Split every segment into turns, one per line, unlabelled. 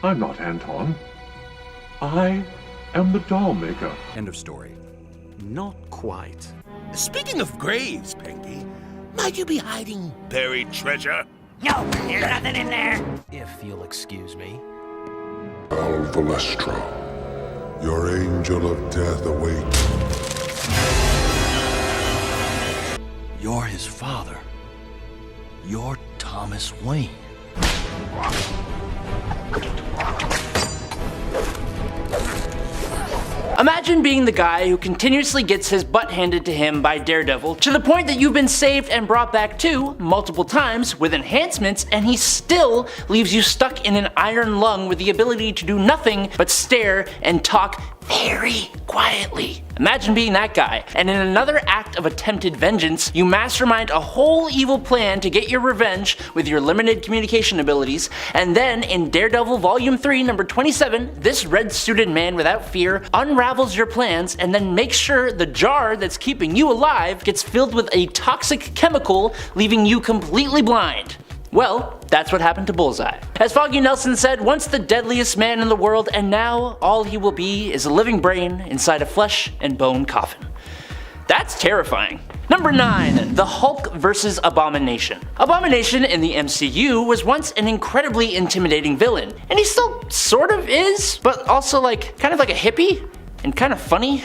I'm not Anton. I am the doll maker.
End of story. Not quite.
Speaking of graves, Pinky, might you be hiding buried treasure?
No, there's nothing in there.
If you'll excuse me.
Valestra, your angel of death awaits.
You're his father. You're Thomas Wayne.
Imagine being the guy who continuously gets his butt handed to him by Daredevil to the point that you've been saved and brought back to multiple times with enhancements, and he still leaves you stuck in an iron lung with the ability to do nothing but stare and talk very quietly. Imagine being that guy, and in another act of attempted vengeance, you mastermind a whole evil plan to get your revenge with your limited communication abilities, and then in Daredevil Volume 3, number 27, this red-suited man without fear unravels your plans and then makes sure the jar that's keeping you alive gets filled with a toxic chemical, leaving you completely blind. Well, that's what happened to Bullseye. As Foggy Nelson said, once the deadliest man in the world, and now all he will be is a living brain inside a flesh and bone coffin. That's terrifying. Number 9. The Hulk vs. Abomination. Abomination in the MCU was once an incredibly intimidating villain, and he still sort of is, but also kind of like a hippie, and kind of funny.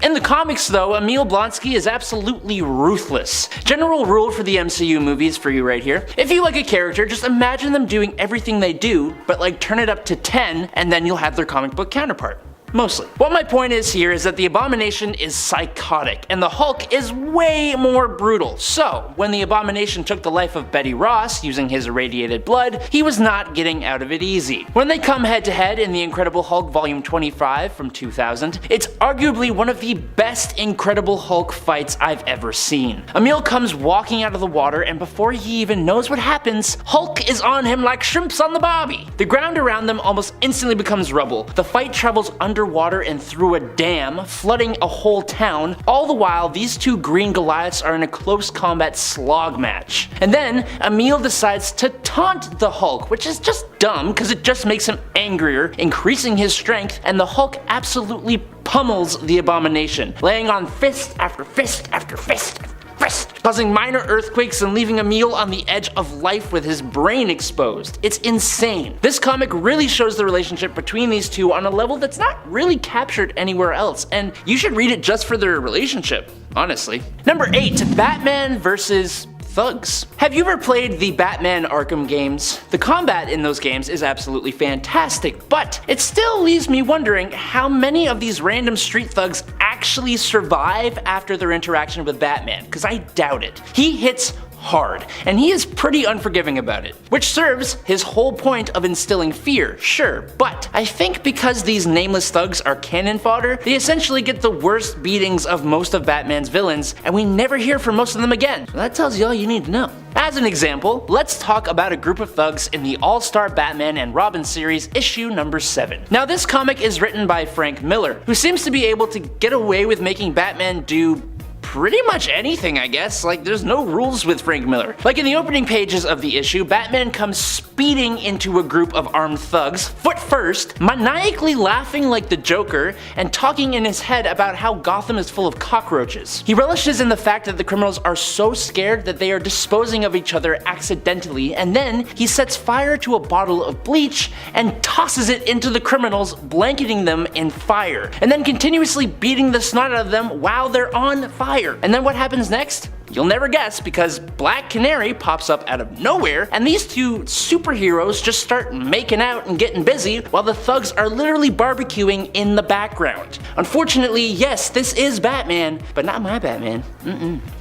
In the comics though, Emil Blonsky is absolutely ruthless. General rule for the MCU movies for you right here. If you like a character, just imagine them doing everything they do, but turn it up to 10 and then you'll have their comic book counterpart. Mostly. What my point is here is that the Abomination is psychotic, and the Hulk is way more brutal. So, when the Abomination took the life of Betty Ross using his irradiated blood, he was not getting out of it easy. When they come head to head in The Incredible Hulk Volume 25 from 2000, it's arguably one of the best Incredible Hulk fights I've ever seen. Emil comes walking out of the water, and before he even knows what happens, Hulk is on him like shrimps on the barbie. The ground around them almost instantly becomes rubble. The fight travels underwater and through a dam, flooding a whole town. All the while, these two green Goliaths are in a close combat slog match. And then, Emil decides to taunt the Hulk, which is just dumb because it just makes him angrier, increasing his strength, and the Hulk absolutely pummels the Abomination, laying on fist after fist after fist after fist, causing minor earthquakes and leaving Emil on the edge of life with his brain exposed. It's insane. This comic really shows the relationship between these two on a level that's not really captured anywhere else, and you should read it just for their relationship, honestly. Number 8. Batman vs. thugs. Have you ever played the Batman Arkham games? The combat in those games is absolutely fantastic, but it still leaves me wondering how many of these random street thugs actually survive after their interaction with Batman, because I doubt it. He hits hard, and he is pretty unforgiving about it, which serves his whole point of instilling fear, sure, but I think because these nameless thugs are cannon fodder, they essentially get the worst beatings of most of Batman's villains, and we never hear from most of them again. So that tells you all you need to know. As an example, let's talk about a group of thugs in the All-Star Batman and Robin series, issue number 7. Now this comic is written by Frank Miller, who seems to be able to get away with making Batman do pretty much anything, I guess. There's no rules with Frank Miller. In the opening pages of the issue, Batman comes speeding into a group of armed thugs, foot first, maniacally laughing like the Joker, and talking in his head about how Gotham is full of cockroaches. He relishes in the fact that the criminals are so scared that they are disposing of each other accidentally, and then he sets fire to a bottle of bleach and tosses it into the criminals, blanketing them in fire, and then continuously beating the snot out of them while they're on fire. And then what happens next? You'll never guess, because Black Canary pops up out of nowhere, and these two superheroes just start making out and getting busy while the thugs are literally barbecuing in the background. Unfortunately, yes, this is Batman, but not my Batman.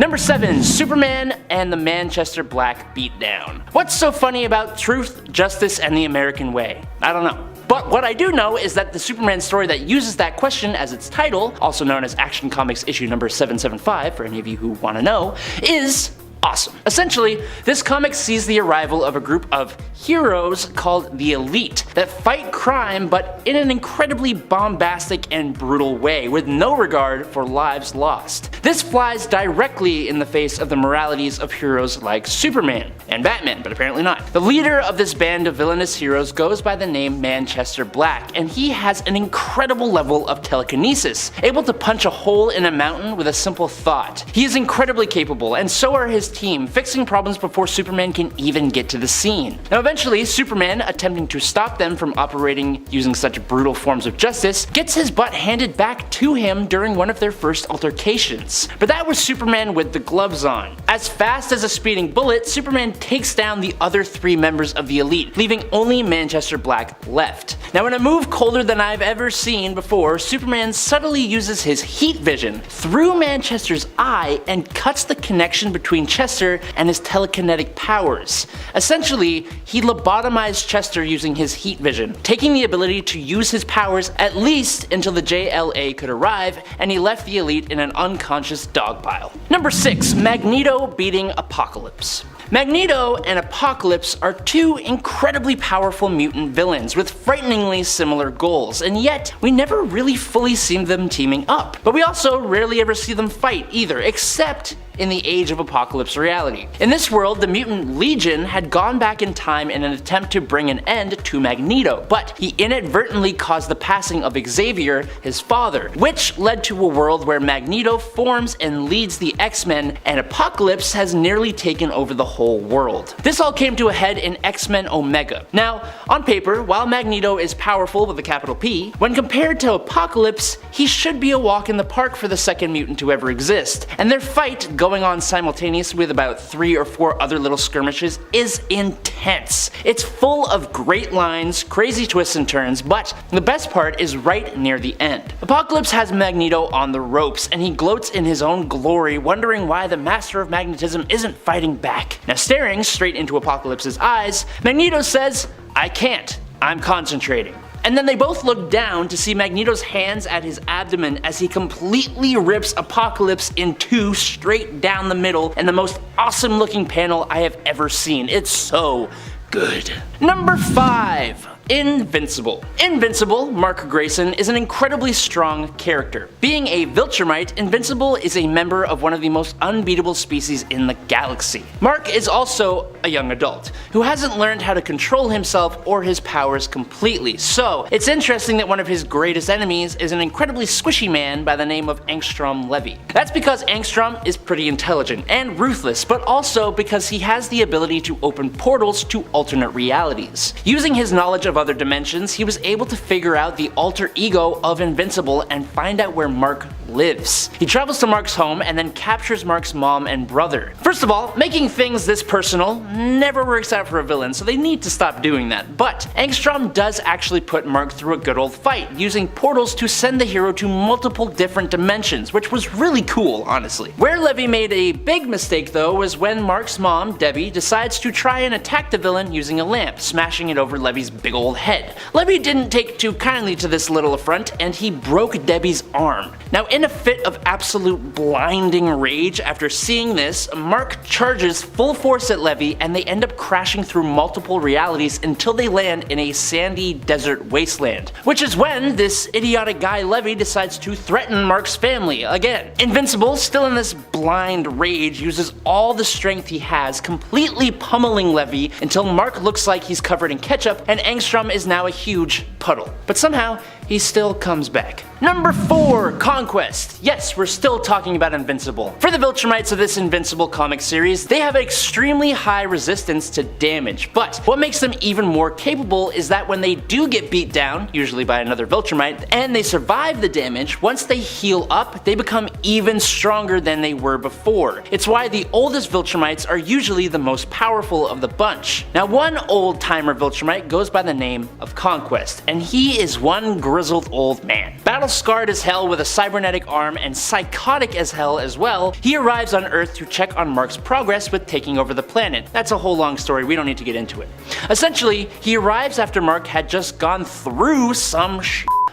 Number 7. Superman and the Manchester Black Beatdown. What's so funny about truth, justice, and the American way? I don't know. But what I do know is that the Superman story that uses that question as its title, also known as Action Comics issue number 775 for any of you who want to know, is awesome. Essentially, this comic sees the arrival of a group of heroes called the Elite that fight crime but in an incredibly bombastic and brutal way with no regard for lives lost. This flies directly in the face of the moralities of heroes like Superman and Batman, but apparently not. The leader of this band of villainous heroes goes by the name Manchester Black, and he has an incredible level of telekinesis, able to punch a hole in a mountain with a simple thought. He is incredibly capable, and so are his team, fixing problems before Superman can even get to the scene. Now eventually, Superman, attempting to stop them from operating using such brutal forms of justice, gets his butt handed back to him during one of their first altercations. But that was Superman with the gloves on. As fast as a speeding bullet, Superman takes down the other 3 members of the Elite, leaving only Manchester Black left. Now in a move colder than I've ever seen before, Superman subtly uses his heat vision through Manchester's eye and cuts the connection between Chester and his telekinetic powers. Essentially, he lobotomized Chester using his heat vision, taking the ability to use his powers at least until the JLA could arrive, and he left the Elite in an unconscious dog pile. Number 6. Magneto beating Apocalypse. Magneto and Apocalypse are 2 incredibly powerful mutant villains with frighteningly similar goals, and yet we never really fully see them teaming up. But we also rarely ever see them fight either, except in the Age of Apocalypse reality. In this world, the Mutant Legion had gone back in time in an attempt to bring an end to Magneto, but he inadvertently caused the passing of Xavier, his father, which led to a world where Magneto forms and leads the X-Men, and Apocalypse has nearly taken over the whole world. This all came to a head in X-Men Omega. Now, on paper, while Magneto is powerful with a capital P, when compared to Apocalypse, he should be a walk in the park for the second mutant to ever exist, and their fight going on simultaneously with about 3 or 4 other little skirmishes is intense. It's full of great lines, crazy twists and turns, but the best part is right near the end. Apocalypse has Magneto on the ropes, and he gloats in his own glory, wondering why the Master of Magnetism isn't fighting back. Now staring straight into Apocalypse's eyes, Magneto says, "I can't, I'm concentrating." And then they both look down to see Magneto's hands at his abdomen as he completely rips Apocalypse in 2 straight down the middle in the most awesome looking panel I have ever seen. It's so good. Number 5. Invincible. Invincible, Mark Grayson, is an incredibly strong character. Being a Viltrumite, Invincible is a member of one of the most unbeatable species in the galaxy. Mark is also a young adult, who hasn't learned how to control himself or his powers completely, so it's interesting that one of his greatest enemies is an incredibly squishy man by the name of Angstrom Levy. That's because Angstrom is pretty intelligent and ruthless, but also because he has the ability to open portals to alternate realities. Using his knowledge of other dimensions, he was able to figure out the alter ego of Invincible and find out where Mark lives. He travels to Mark's home and then captures Mark's mom and brother. First of all, making things this personal never works out for a villain, so they need to stop doing that. But Angstrom does actually put Mark through a good old fight, using portals to send the hero to multiple different dimensions, which was really cool, honestly. Where Levy made a big mistake though was when Mark's mom, Debbie, decides to try and attack the villain using a lamp, smashing it over Levy's big old head. Levy didn't take too kindly to this little affront, and he broke Debbie's arm. Now, in a fit of absolute blinding rage after seeing this, Mark charges full force at Levy, and they end up crashing through multiple realities until they land in a sandy desert wasteland, which is when this idiotic guy Levy decides to threaten Mark's family again. Invincible, still in this blind rage, uses all the strength he has, completely pummeling Levy until Mark looks like he's covered in ketchup and Angstrom is now a huge puddle. But somehow, he still comes back. Number 4, Conquest. Yes, we're still talking about Invincible. For the Viltrumites of this Invincible comic series, they have extremely high resistance to damage, but what makes them even more capable is that when they do get beat down, usually by another Viltrumite, and they survive the damage, once they heal up, they become even stronger than they were before. It's why the oldest Viltrumites are usually the most powerful of the bunch. Now, one old-timer Viltrumite goes by the name of Conquest, and he is one grizzled old man. Battle-scarred as hell with a cybernetic arm and psychotic as hell as well, he arrives on Earth to check on Mark's progress with taking over the planet. That's a whole long story, we don't need to get into it. Essentially, he arrives after Mark had just gone through some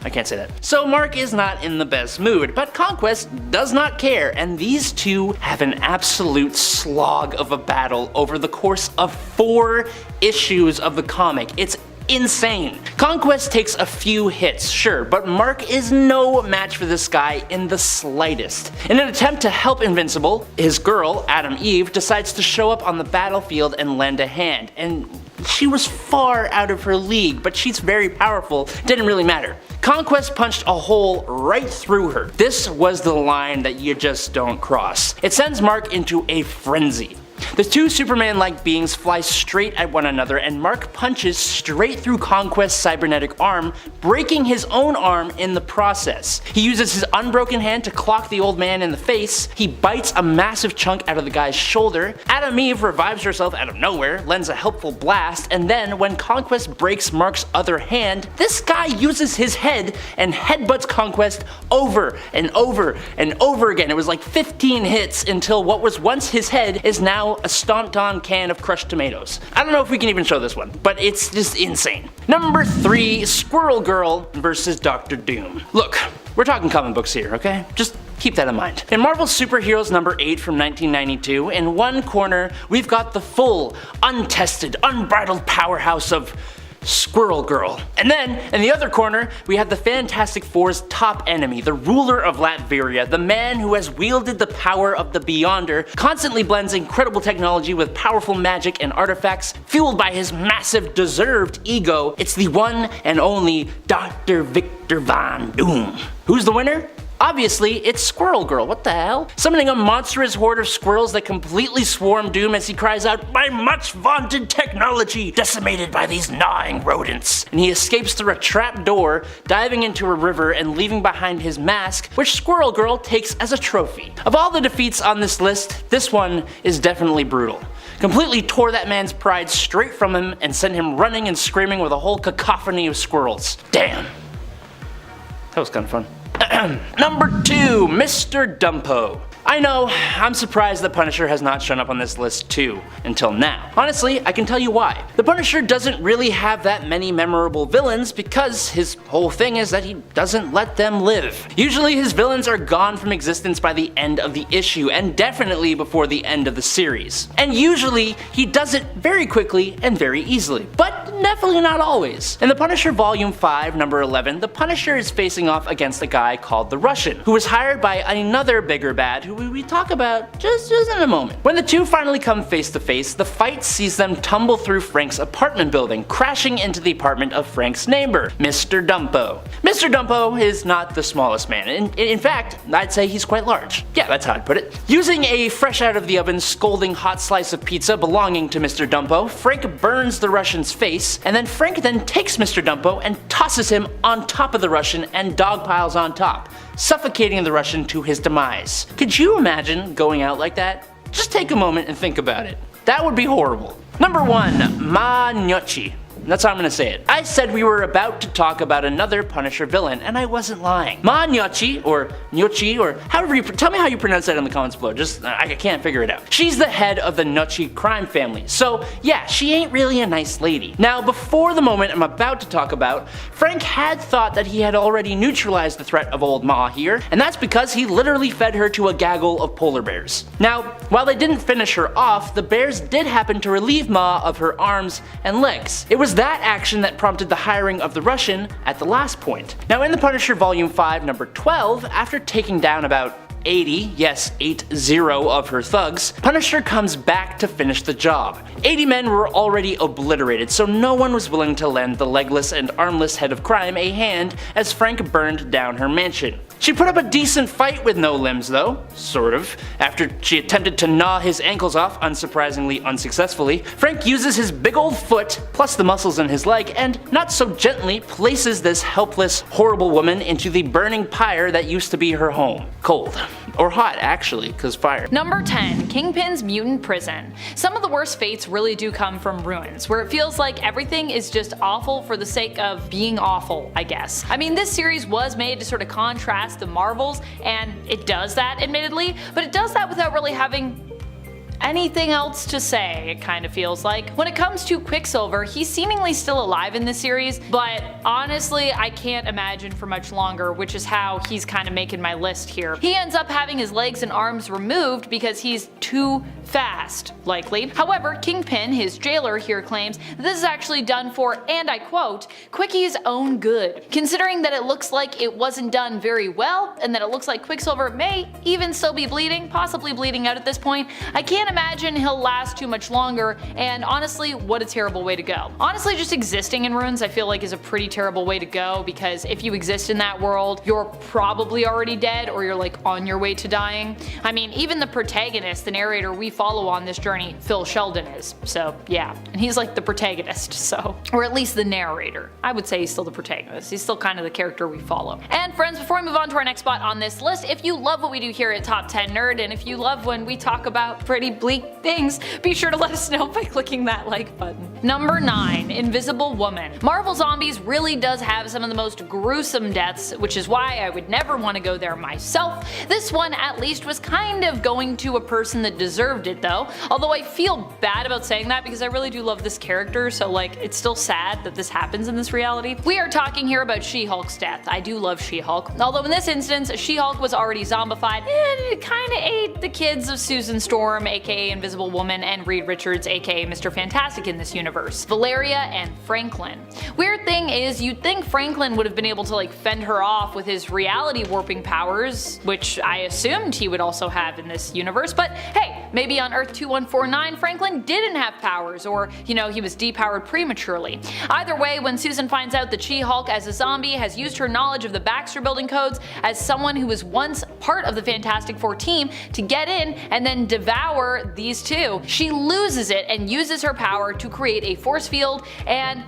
I can't say that. So Mark is not in the best mood, but Conquest does not care, and these two have an absolute slog of a battle over the course of 4 issues of the comic. It's insane. Conquest takes a few hits, sure, but Mark is no match for this guy in the slightest. In an attempt to help Invincible, his girl, Adam Eve, decides to show up on the battlefield and lend a hand, and she was far out of her league, but she's very powerful, didn't really matter. Conquest punched a hole right through her. This was the line that you just don't cross. It sends Mark into a frenzy. The two Superman-like beings fly straight at one another, and Mark punches straight through Conquest's cybernetic arm, breaking his own arm in the process. He uses his unbroken hand to clock the old man in the face, he bites a massive chunk out of the guy's shoulder, Adam Eve revives herself out of nowhere, lends a helpful blast, and then when Conquest breaks Mark's other hand, this guy uses his head and headbutts Conquest over and over and over again. It was like 15 hits until what was once his head is now a stomped on can of crushed tomatoes. I don't know if we can even show this one, but it's just insane. Number 3, Squirrel Girl versus Dr. Doom. Look, we're talking comic books here, okay? Just keep that in mind. In Marvel's Superheroes number 8 from 1992, in one corner, we've got the full, untested, unbridled powerhouse of Squirrel Girl. And then, in the other corner, we have the Fantastic Four's top enemy, the ruler of Latveria, the man who has wielded the power of the Beyonder, constantly blends incredible technology with powerful magic and artifacts, fueled by his massive, deserved ego. It's the one and only Dr. Victor Von Doom. Who's the winner? Obviously, it's Squirrel Girl, what the hell? Summoning a monstrous horde of squirrels that completely swarm Doom as he cries out, "My much vaunted technology, decimated by these gnawing rodents." And he escapes through a trap door, diving into a river and leaving behind his mask, which Squirrel Girl takes as a trophy. Of all the defeats on this list, this one is definitely brutal. Completely tore that man's pride straight from him and sent him running and screaming with a whole cacophony of squirrels. Damn. That was kind of fun. Number 2, Mr. Dumpo. I know, I'm surprised the Punisher has not shown up on this list too, until now. Honestly, I can tell you why. The Punisher doesn't really have that many memorable villains because his whole thing is that he doesn't let them live. Usually his villains are gone from existence by the end of the issue, and definitely before the end of the series. And usually he does it very quickly and very easily, but definitely not always. In the Punisher Volume 5, number 11, the Punisher is facing off against a guy called the Russian, who was hired by another bigger bad who we talk about just in a moment. When the two finally come face to face, the fight sees them tumble through Frank's apartment building, crashing into the apartment of Frank's neighbor, Mr. Dumpo. Mr. Dumpo is not the smallest man. In fact, I'd say he's quite large. Yeah, that's how I'd put it. Using a fresh out of the oven scalding hot slice of pizza belonging to Mr. Dumpo, Frank burns the Russian's face, and then Frank then takes Mr. Dumpo and tosses him on top of the Russian and dogpiles on top, suffocating the Russian to his demise. Could you imagine going out like that? Just take a moment and think about it. That would be horrible. Number 1, Ma Gnocchi. That's how I'm gonna say it. I said we were about to talk about another Punisher villain, and I wasn't lying. Ma Gnocchi, or Gnocchi, or however you tell me how you pronounce that in the comments below. Just I can't figure it out. She's the head of the Gnocchi crime family, so yeah, she ain't really a nice lady. Now, before the moment I'm about to talk about, Frank had thought that he had already neutralized the threat of old Ma here, and that's because he literally fed her to a gaggle of polar bears. Now, while they didn't finish her off, the bears did happen to relieve Ma of her arms and legs. It was that action that prompted the hiring of the Russian at the last point. Now in the Punisher Volume 5, number 12, after taking down about 80, yes 80 of her thugs, Punisher comes back to finish the job. 80 men were already obliterated, so no one was willing to lend the legless and armless head of crime a hand as Frank burned down her mansion. She put up a decent fight with no limbs though, sort of. After she attempted to gnaw his ankles off, unsurprisingly unsuccessfully, Frank uses his big old foot, plus the muscles in his leg, and not so gently places this helpless, horrible woman into the burning pyre that used to be her home. Cold. Or hot, actually, cause fire.
Number 10, Kingpin's Mutant Prison. Some of the worst fates really do come from ruins, where it feels like everything is just awful for the sake of being awful, I guess. I mean, this series was made to sort of contrast the Marvels, and it does that, admittedly, but it does that without really having anything else to say, it kind of feels like. When it comes to Quicksilver, he's seemingly still alive in this series, but honestly, I can't imagine for much longer, which is how he's kind of making my list here. He ends up having his legs and arms removed because he's too fast, likely. However, Kingpin, his jailer, here claims that this is actually done for, and I quote, Quickie's own good. Considering that it looks like it wasn't done very well, and that it looks like Quicksilver may even still be bleeding, possibly bleeding out at this point, I can't imagine he'll last too much longer, and honestly, what a terrible way to go. Honestly, just existing in ruins I feel like is a pretty terrible way to go, because if you exist in that world, you're probably already dead, or you're like on your way to dying. I mean, even the protagonist, the narrator we follow on this journey, Phil Sheldon, is. So yeah, and he's like the protagonist, so, or at least the narrator. I would say he's still the protagonist. He's still kind of the character we follow. And friends, before we move on to our next spot on this list, if you love what we do here at Top 10 Nerd, and if you love when we talk about pretty bleak things, be sure to let us know by clicking that like button. Number 9, Invisible Woman. Marvel Zombies really does have some of the most gruesome deaths, which is why I would never want to go there myself. This one at least was kind of going to a person that deserved it though, although I feel bad about saying that because I really do love this character, so like it's still sad that this happens in this reality. We are talking here about She-Hulk's death. I do love She-Hulk, although in this instance She-Hulk was already zombified and it kinda ate the kids of Susan Storm aka Invisible Woman and Reed Richards aka Mr. Fantastic in this universe, Valeria and Franklin. Weird thing is, you'd think Franklin would have been able to like fend her off with his reality warping powers, which I assumed he would also have in this universe, but hey, maybe on Earth 2149 Franklin didn't have powers, or you know, he was depowered prematurely. Either way, when Susan finds out that She-Hulk as a zombie has used her knowledge of the Baxter Building codes as someone who was once part of the Fantastic Four team to get in and then devour these two, she loses it and uses her power to create a force field and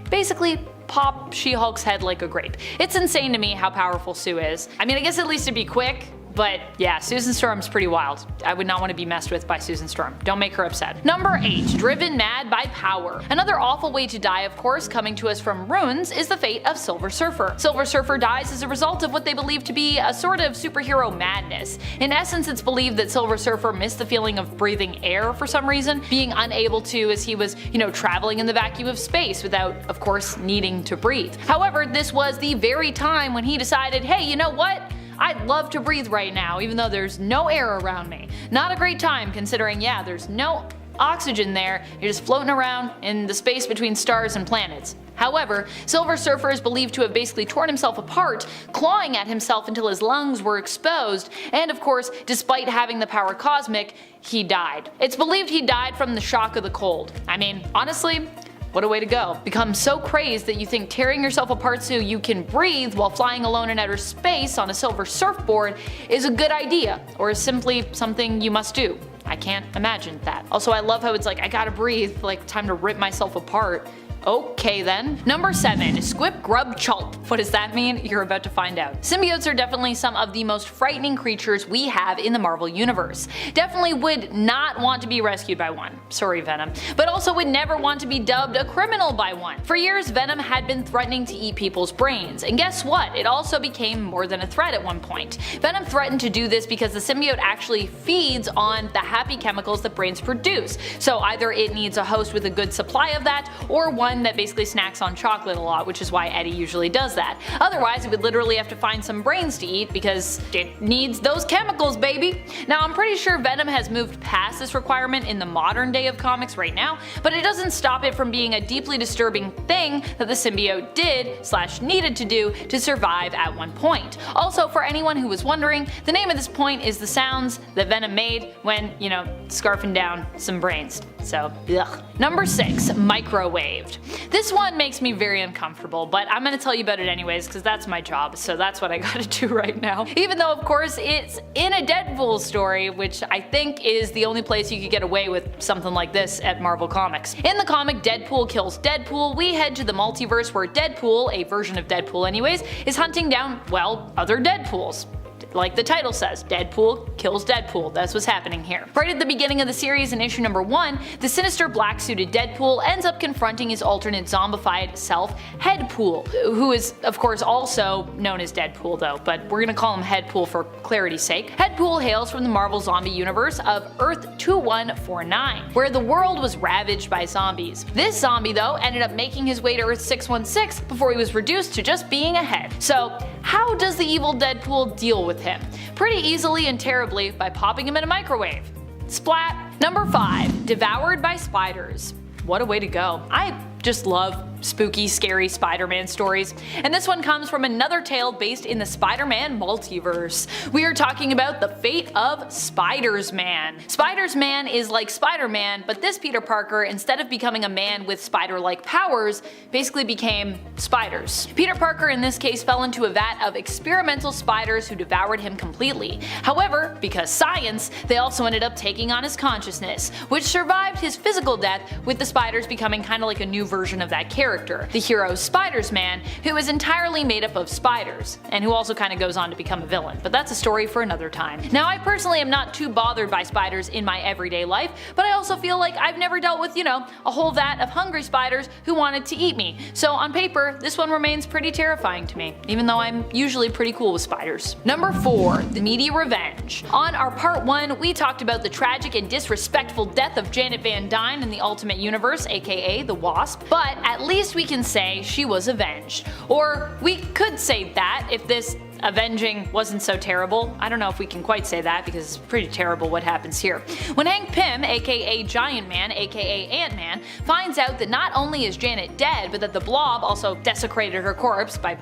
basically pop She-Hulk's head like a grape. It's insane to me how powerful Sue is. I mean, I guess at least it'd be quick, but yeah, Susan Storm's pretty wild. I would not want to be messed with by Susan Storm. Don't make her upset. Number 8, Driven Mad by Power. Another awful way to die, of course, coming to us from runes, is the fate of Silver Surfer. Silver Surfer dies as a result of what they believe to be a sort of superhero madness. In essence, it's believed that Silver Surfer missed the feeling of breathing air for some reason, being unable to as he was, you know, traveling in the vacuum of space without, of course, needing to breathe. However, this was the very time when he decided, hey, you know what? I'd love to breathe right now, even though there's no air around me. Not a great time considering, yeah, there's no oxygen there, you're just floating around in the space between stars and planets. However, Silver Surfer is believed to have basically torn himself apart, clawing at himself until his lungs were exposed, and of course, despite having the power cosmic, he died. It's believed he died from the shock of the cold. I mean, honestly, what a way to go. Become so crazed that you think tearing yourself apart so you can breathe while flying alone in outer space on a silver surfboard is a good idea, or is simply something you must do. I can't imagine that. Also, I love how it's like, I gotta breathe, like time to rip myself apart. Okay then. Number 7, Squip Grub Chulp. What does that mean? You're about to find out. Symbiotes are definitely some of the most frightening creatures we have in the Marvel Universe. Definitely would not want to be rescued by one. Sorry, Venom. But also would never want to be dubbed a criminal by one. For years, Venom had been threatening to eat people's brains, and guess what? It also became more than a threat at one point. Venom threatened to do this because the symbiote actually feeds on the happy chemicals that brains produce. So either it needs a host with a good supply of that, or one that basically snacks on chocolate a lot, which is why Eddie usually does that. Otherwise, it would literally have to find some brains to eat because it needs those chemicals, baby. Now, I'm pretty sure Venom has moved past this requirement in the modern day of comics right now, but it doesn't stop it from being a deeply disturbing thing that the symbiote did/needed to do to survive at one point. Also, for anyone who was wondering, the name of this point is the sounds that Venom made when, you know, scarfing down some brains. So, ugh. Number 6, Microwaved. This one makes me very uncomfortable, but I'm gonna tell you about it anyways because that's my job, so that's what I gotta do right now. Even though, of course, it's in a Deadpool story, which I think is the only place you could get away with something like this at Marvel Comics. In the comic Deadpool Kills Deadpool, we head to the multiverse where Deadpool, a version of Deadpool anyways, is hunting down, well, other Deadpools. Like the title says, Deadpool kills Deadpool. That's what's happening here. Right at the beginning of the series in issue number 1, the sinister black-suited Deadpool ends up confronting his alternate zombified self, Headpool, who is of course also known as Deadpool though, but we're gonna call him Headpool for clarity's sake. Headpool hails from the Marvel zombie universe of Earth 2149, where the world was ravaged by zombies. This zombie though ended up making his way to Earth 616 before he was reduced to just being a head. So how does the evil Deadpool deal with him? Pretty easily and terribly by popping him in a microwave. Splat! Number 5. Devoured by spiders. What a way to go. I just love spooky, scary Spider-Man stories. And this one comes from another tale based in the Spider-Man multiverse. We are talking about the fate of Spiders-Man. Spiders-Man is like Spider-Man, but this Peter Parker, instead of becoming a man with spider-like powers, basically became spiders. Peter Parker in this case fell into a vat of experimental spiders who devoured him completely. However, because science, they also ended up taking on his consciousness, which survived his physical death, with the spiders becoming kind of like a new version of that character, the hero Spiders-Man, who is entirely made up of spiders, and who also kind of goes on to become a villain, but that's a story for another time. Now, I personally am not too bothered by spiders in my everyday life, but I also feel like I've never dealt with, a whole vat of hungry spiders who wanted to eat me. So on paper, this one remains pretty terrifying to me, even though I'm usually pretty cool with spiders. Number 4. The Needy Revenge. On our part 1, we talked about the tragic and disrespectful death of Janet Van Dyne in the Ultimate Universe, aka the Wasp, but at least we can say she was avenged. Or we could say that if this avenging wasn't so terrible. I don't know if we can quite say that because it's pretty terrible what happens here. When Hank Pym, aka Giant Man, aka Ant-Man, finds out that not only is Janet dead, but that the Blob also desecrated her corpse by,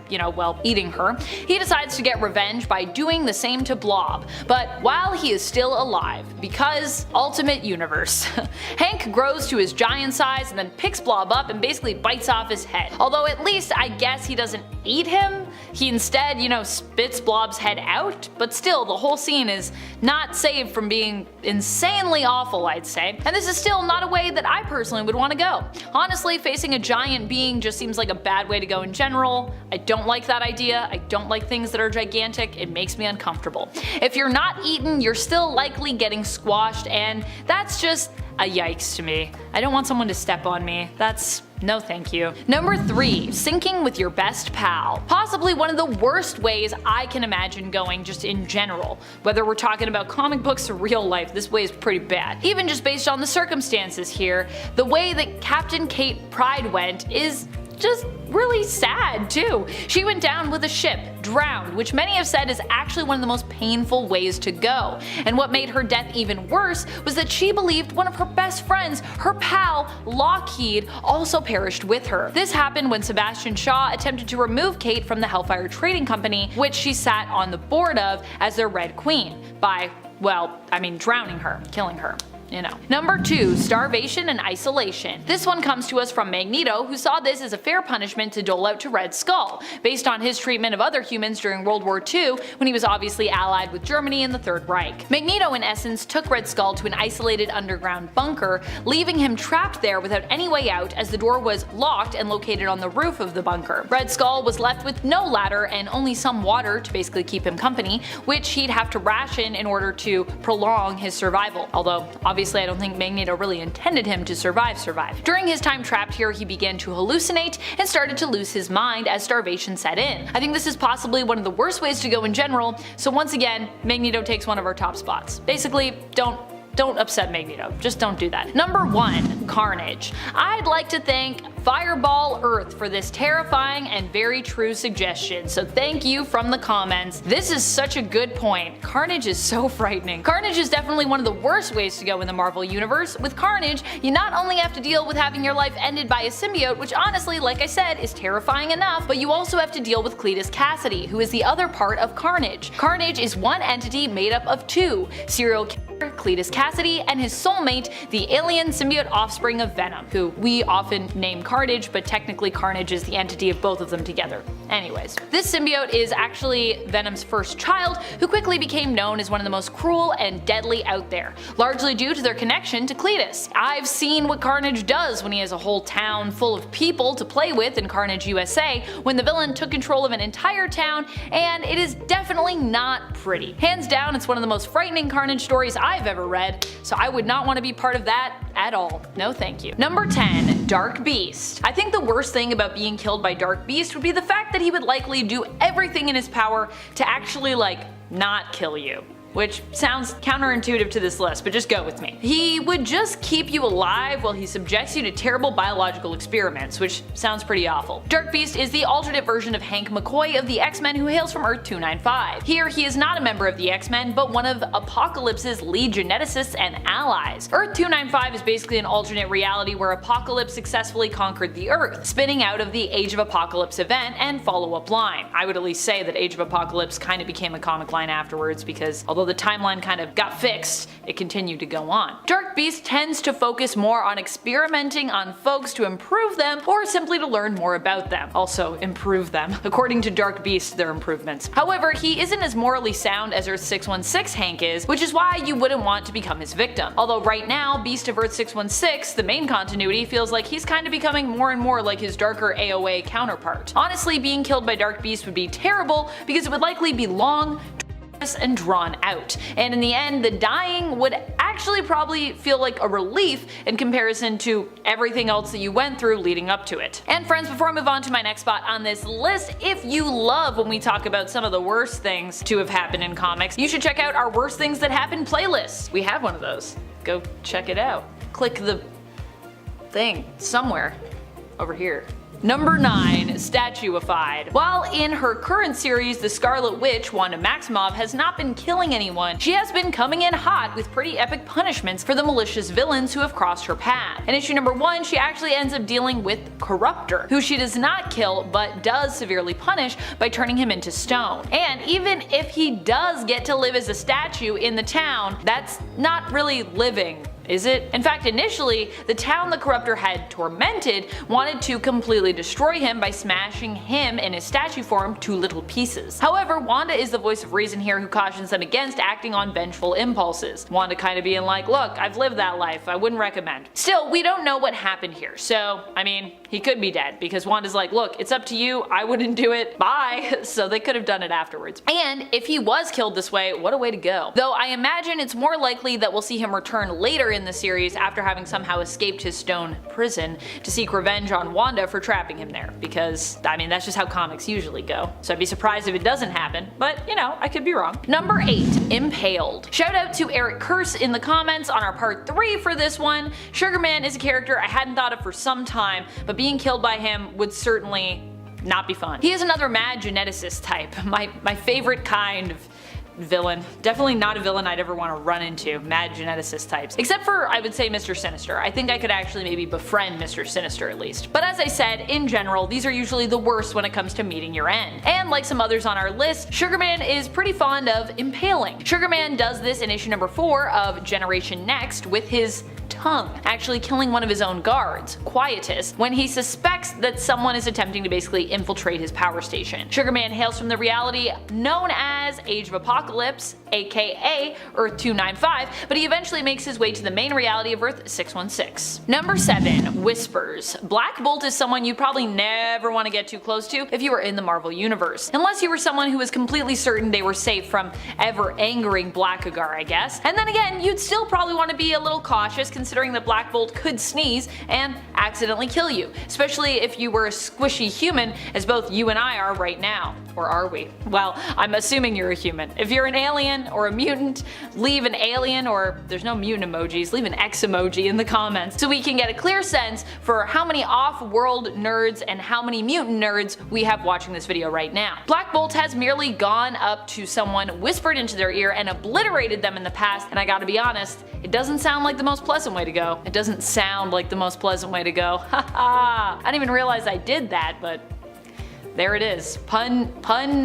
eating her, he decides to get revenge by doing the same to Blob, but while he is still alive, because Ultimate Universe. Hank grows to his giant size and then picks Blob up and basically bites off his head. Although at least I guess he doesn't eat him, he instead, spits Blob's head out, but still the whole scene is not saved from being insanely awful, I'd say. And this is still not a way that I personally would want to go. Honestly, facing a giant being just seems like a bad way to go in general. I don't like that idea. I don't like things that are gigantic. It makes me uncomfortable. If you're not eaten, you're still likely getting squashed, and that's just a yikes to me. I don't want someone to step on me. That's no thank you. Number 3. Syncing with your best pal. Possibly one of the worst ways I can imagine going just in general. Whether we're talking about comic books or real life, this way is pretty bad. Even just based on the circumstances here, the way that Captain Kate Pride went is just really sad too. She went down with a ship, drowned, which many have said is actually one of the most painful ways to go. And what made her death even worse was that she believed one of her best friends, her pal Lockheed, also perished with her. This happened when Sebastian Shaw attempted to remove Kate from the Hellfire Trading Company, which she sat on the board of as their Red Queen, by, drowning her, killing her. Number 2. Starvation and Isolation. This one comes to us from Magneto, who saw this as a fair punishment to dole out to Red Skull, based on his treatment of other humans during World War II, when he was obviously allied with Germany in the Third Reich. Magneto in essence took Red Skull to an isolated underground bunker, leaving him trapped there without any way out, as the door was locked and located on the roof of the bunker. Red Skull was left with no ladder and only some water to basically keep him company, which he'd have to ration in order to prolong his survival, although obviously I don't think Magneto really intended him to survive. During his time trapped here, he began to hallucinate and started to lose his mind as starvation set in. I think this is possibly one of the worst ways to go in general, so once again, Magneto takes one of our top spots. Basically, don't upset Magneto. Just don't do that. Number 1. Carnage. I'd like to thank Fireball Earth for this terrifying and very true suggestion, so thank you from the comments. This is such a good point. Carnage is so frightening. Carnage is definitely one of the worst ways to go in the Marvel Universe. With Carnage, you not only have to deal with having your life ended by a symbiote, which honestly, like I said, is terrifying enough, but you also have to deal with Cletus Cassidy, who is the other part of Carnage. Carnage is one entity made up of 2 serial Cletus Cassidy, and his soulmate, the alien symbiote offspring of Venom, who we often name Carnage, but technically Carnage is the entity of both of them together. Anyways, this symbiote is actually Venom's first child, who quickly became known as one of the most cruel and deadly out there, largely due to their connection to Cletus. I've seen what Carnage does when he has a whole town full of people to play with in Carnage USA, when the villain took control of an entire town, and it is definitely not pretty. Hands down, it's one of the most frightening Carnage stories I've ever read, so I would not want to be part of that at all. No thank you. Number 10. Dark Beast. I think the worst thing about being killed by Dark Beast would be the fact that he would likely do everything in his power to actually, not kill you. Which sounds counterintuitive to this list, but just go with me. He would just keep you alive while he subjects you to terrible biological experiments, which sounds pretty awful. Dark Beast is the alternate version of Hank McCoy of the X-Men, who hails from Earth 295. Here, he is not a member of the X-Men, but one of Apocalypse's lead geneticists and allies. Earth 295 is basically an alternate reality where Apocalypse successfully conquered the Earth, spinning out of the Age of Apocalypse event and follow-up line. I would at least say that Age of Apocalypse kind of became a comic line afterwards, because although the timeline kind of got fixed, it continued to go on. Dark Beast tends to focus more on experimenting on folks to improve them, or simply to learn more about them. Also, improve them. According to Dark Beast, they're improvements. However, he isn't as morally sound as Earth 616 Hank is, which is why you wouldn't want to become his victim. Although right now, Beast of Earth 616, the main continuity, feels like he's kind of becoming more and more like his darker AOA counterpart. Honestly, being killed by Dark Beast would be terrible, because it would likely be long, and drawn out, and in the end the dying would actually probably feel like a relief in comparison to everything else that you went through leading up to it. And friends, before I move on to my next spot on this list, if you love when we talk about some of the worst things to have happened in comics, you should check out our Worst Things That Happened playlist. We have one of those. Go check it out. Click the thing somewhere over here. Number 9. Statuified. While in her current series, the Scarlet Witch, Wanda Maximoff, has not been killing anyone, she has been coming in hot with pretty epic punishments for the malicious villains who have crossed her path. In issue number 1, she actually ends up dealing with Corruptor, who she does not kill but does severely punish by turning him into stone. And even if he does get to live as a statue in the town, that's not really living, is it? In fact, initially, the town the Corruptor had tormented wanted to completely destroy him by smashing him in his statue form to little pieces. However, Wanda is the voice of reason here, who cautions them against acting on vengeful impulses. Wanda kind of being like, look, I've lived that life, I wouldn't recommend. Still, we don't know what happened here, so, I mean, he could be dead, because Wanda's like, look, it's up to you, I wouldn't do it, bye. So they could have done it afterwards. And if he was killed this way, what a way to go. Though I imagine it's more likely that we'll see him return later in the series after having somehow escaped his stone prison to seek revenge on Wanda for trapping him there, because, I mean, that's just how comics usually go. So I'd be surprised if it doesn't happen, but, you know, I could be wrong. Number 8. Impaled. Shout out to Eric Curse in the comments on our part 3 for this one. Sugarman is a character I hadn't thought of for some time, but being killed by him would certainly not be fun. He is another mad geneticist type, my favorite kind of villain. Definitely not a villain I'd ever want to run into, mad geneticist types. Except for, I would say, Mr. Sinister. I think I could actually maybe befriend Mr. Sinister at least. But as I said, in general, these are usually the worst when it comes to meeting your end. And like some others on our list, Sugarman is pretty fond of impaling. Sugarman does this in issue number 4 of Generation Next with his tongue, actually killing one of his own guards, Quietus, when he suspects that someone is attempting to basically infiltrate his power station. Sugarman hails from the reality known as Age of Apocalypse, aka Earth 295, but he eventually makes his way to the main reality of Earth 616. Number 7. Whispers. Black Bolt is someone you probably never want to get too close to if you were in the Marvel Universe, unless you were someone who was completely certain they were safe from ever-angering Blackagar, I guess. And then again, you'd still probably want to be a little cautious, considering that Black Bolt could sneeze and accidentally kill you, especially if you were a squishy human, as both you and I are right now. Or are we? Well, I'm assuming you're a human. If you're an alien or a mutant, leave an alien, or there's no mutant emojis, leave an X emoji in the comments so we can get a clear sense for how many off-world nerds and how many mutant nerds we have watching this video right now. Black Bolt has merely gone up to someone, whispered into their ear, and obliterated them in the past, and I gotta be honest, it doesn't sound like the most pleasant way to go. It doesn't sound like the most pleasant way to go. Haha! I didn't even realize I did that, but there it is. Pun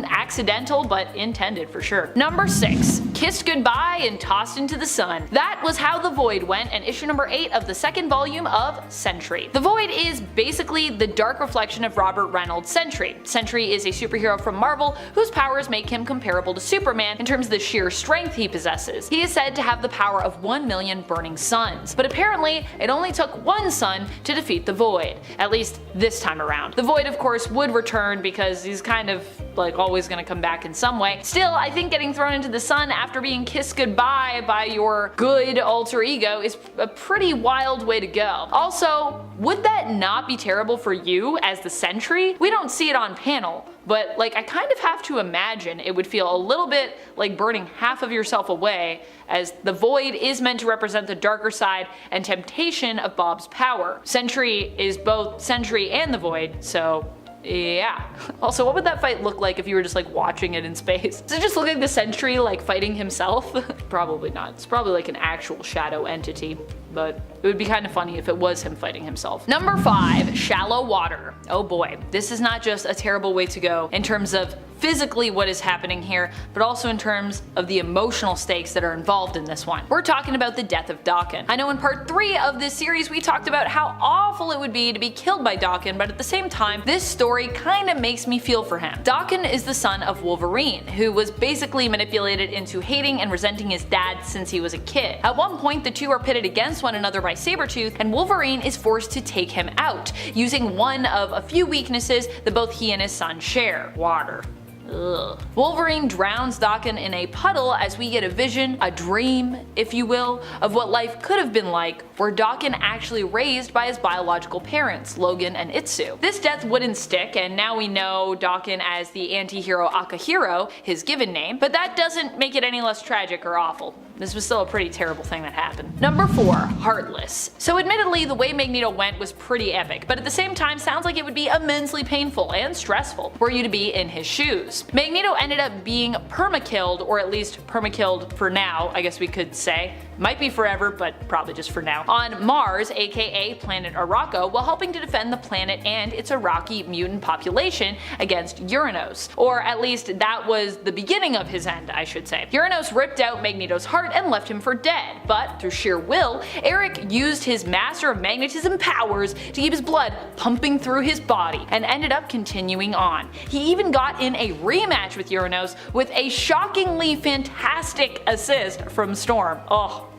accidental, but intended for sure. Number 6. kissed goodbye and tossed into the sun. That was how The Void went in issue number 8 of the second volume of Sentry. The Void is basically the dark reflection of Robert Reynolds' Sentry. Sentry is a superhero from Marvel whose powers make him comparable to Superman in terms of the sheer strength he possesses. He is said to have the power of 1 million burning suns, but apparently it only took one sun to defeat the Void, at least this time around. The Void of course would return because he's kind of like always gonna come back in some way. Still, I think getting thrown into the sun after being kissed goodbye by your good alter ego is a pretty wild way to go. Also, would that not be terrible for you as the Sentry? We don't see it on panel, but like I kind of have to imagine it would feel a little bit like burning half of yourself away, as the Void is meant to represent the darker side and temptation of Bob's power. Sentry is both Sentry and the Void, so yeah. Also, what would that fight look like if you were just like watching it in space? Does it just look like the Sentry like fighting himself? Probably not. It's probably like an actual shadow entity, but it would be kind of funny if it was him fighting himself. Number 5, Shallow Water. Oh boy, this is not just a terrible way to go in terms of physically what is happening here, but also in terms of the emotional stakes that are involved in this one. We're talking about the death of Dawan. I know in part 3 of this series we talked about how awful it would be to be killed by Dawan, but at the same time, this story kinda makes me feel for him. Dawan is the son of Wolverine, who was basically manipulated into hating and resenting his dad since he was a kid. At one point, the two are pitted against one another by Sabertooth, and Wolverine is forced to take him out, using one of a few weaknesses that both he and his son share: water. Ugh. Wolverine drowns Dawan in a puddle as we get a vision, a dream, if you will, of what life could have been like were Dawan actually raised by his biological parents, Logan and Itsu. This death wouldn't stick, and now we know Dawan as the anti-hero Akahiro, his given name, but that doesn't make it any less tragic or awful. This was still a pretty terrible thing that happened. Number 4, Heartless. So admittedly, the way Magneto went was pretty epic, but at the same time sounds like it would be immensely painful and stressful were you to be in his shoes. Magneto ended up being perma-killed, or at least perma-killed for now, I guess we could say. Might be forever, but probably just for now. On Mars, aka planet Araco, while helping to defend the planet and its Iraqi mutant population against Uranos. Or at least that was the beginning of his end, I should say. Uranos ripped out Magneto's heart and left him for dead, but through sheer will, Eric used his Master of Magnetism powers to keep his blood pumping through his body, and ended up continuing on. He even got in a rematch with Uranos with a shockingly fantastic assist from Storm. Oh,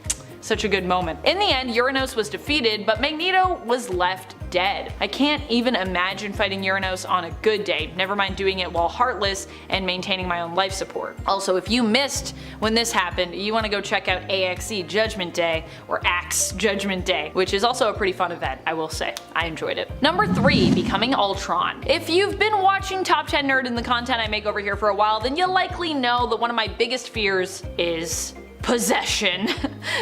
such a good moment. In the end, Uranos was defeated, but Magneto was left dead. I can't even imagine fighting Uranos on a good day, never mind doing it while heartless and maintaining my own life support. Also, if you missed when this happened, you want to go check out AXE Judgment Day, or Axe Judgment Day, which is also a pretty fun event, I will say. I enjoyed it. Number 3, Becoming Ultron. If you've been watching Top 10 Nerd and the content I make over here for a while, then you'll likely know that one of my biggest fears is possession.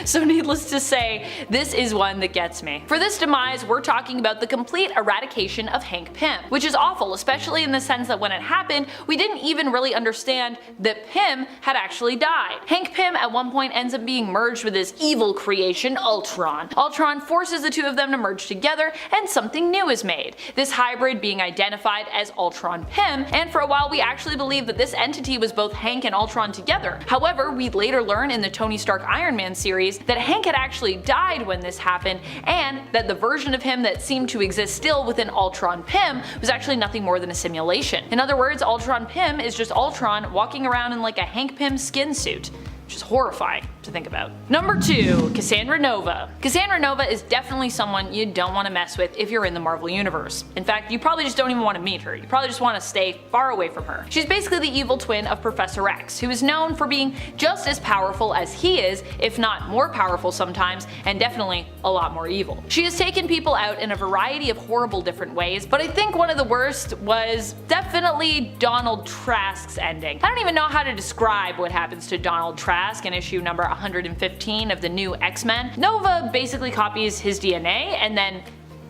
So needless to say, this is one that gets me. For this demise, we're talking about the complete eradication of Hank Pym, which is awful, especially in the sense that when it happened, we didn't even really understand that Pym had actually died. Hank Pym at one point ends up being merged with his evil creation, Ultron. Ultron forces the two of them to merge together, and something new is made, this hybrid being identified as Ultron Pym, and for a while we actually believed that this entity was both Hank and Ultron together. However, we later learn in the Tony Stark Iron Man series that Hank had actually died when this happened, and that the version of him that seemed to exist still within Ultron Pym was actually nothing more than a simulation. In other words, Ultron Pym is just Ultron walking around in like a Hank Pym skin suit. Which is horrifying to think about. Number 2, Cassandra Nova. Cassandra Nova is definitely someone you don't want to mess with if you're in the Marvel Universe. In fact, you probably just don't even want to meet her. You probably just want to stay far away from her. She's basically the evil twin of Professor X, who is known for being just as powerful as he is, if not more powerful sometimes, and definitely a lot more evil. She has taken people out in a variety of horrible different ways, but I think one of the worst was definitely Donald Trask's ending. I don't even know how to describe what happens to Donald Trask in issue number 115 of the new X-Men. Nova basically copies his DNA and then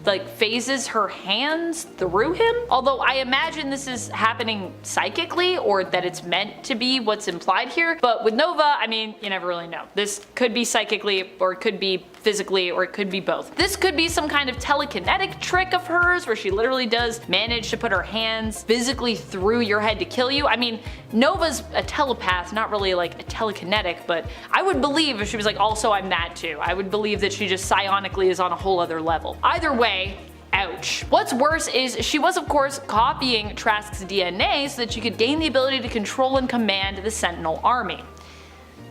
like phases her hands through him. Although I imagine this is happening psychically, or that it's meant to be what's implied here. But with Nova, I mean, you never really know. This could be psychically, or it could be physically, or it could be both. This could be some kind of telekinetic trick of hers where she literally does manage to put her hands physically through your head to kill you. I mean, Nova's a telepath, not really like a telekinetic, but I would believe if she was like, also I'm that too. I would believe that she just psionically is on a whole other level. Either way, ouch. What's worse is she was of course copying Trask's DNA so that she could gain the ability to control and command the Sentinel army.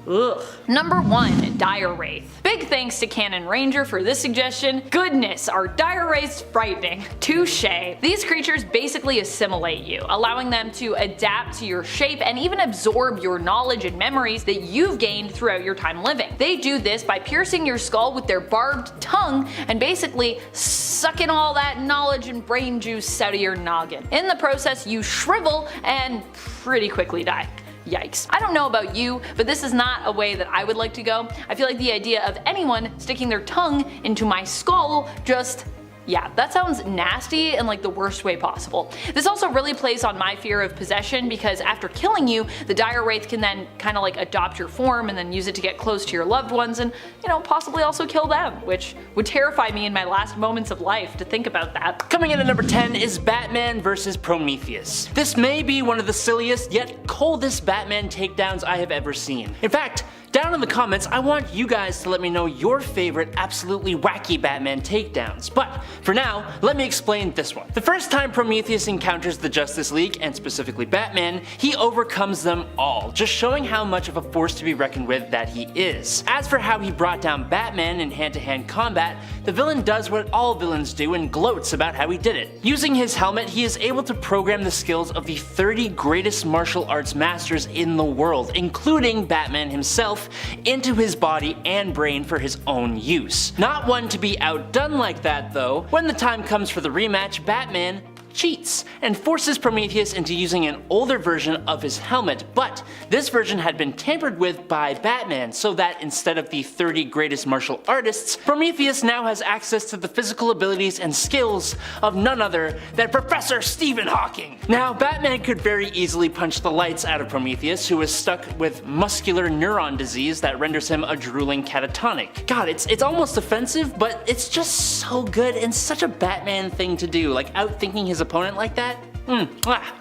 Ugh. Number 1. Dire Wraith. Big thanks to Canon Ranger for this suggestion. Goodness, are Dire Wraiths frightening. Touche. These creatures basically assimilate you, allowing them to adapt to your shape and even absorb your knowledge and memories that you've gained throughout your time living. They do this by piercing your skull with their barbed tongue and basically sucking all that knowledge and brain juice out of your noggin. In the process, you shrivel and pretty quickly die. Yikes. I don't know about you, but this is not a way that I would like to go. I feel like the idea of anyone sticking their tongue into my skull just, yeah, that sounds nasty in like the worst way possible. This also really plays on my fear of possession because after killing you, the Dire Wraith can then kind of like adopt your form and then use it to get close to your loved ones and, you know, possibly also kill them, which would terrify me in my last moments of life to think about that.
Coming in at number 10 is Batman vs. Prometheus. This may be one of the silliest yet coldest Batman takedowns I have ever seen. In fact, down in the comments, I want you guys to let me know your favorite absolutely wacky Batman takedowns. But for now, let me explain this one. The first time Prometheus encounters the Justice League, and specifically Batman, he overcomes them all, just showing how much of a force to be reckoned with that he is. As for how he brought down Batman in hand-to-hand combat, the villain does what all villains do and gloats about how he did it. Using his helmet, he is able to program the skills of the 30 greatest martial arts masters in the world, including Batman himself, into his body and brain for his own use. Not one to be outdone like that though. When the time comes for the rematch, Batman cheats and forces Prometheus into using an older version of his helmet, but this version had been tampered with by Batman so that instead of the 30 greatest martial artists, Prometheus now has access to the physical abilities and skills of none other than Professor Stephen Hawking. Now, Batman could very easily punch the lights out of Prometheus, who is stuck with muscular neuron disease that renders him a drooling catatonic. God, it's almost offensive, but it's just so good and such a Batman thing to do, like outthinking his opponent like that.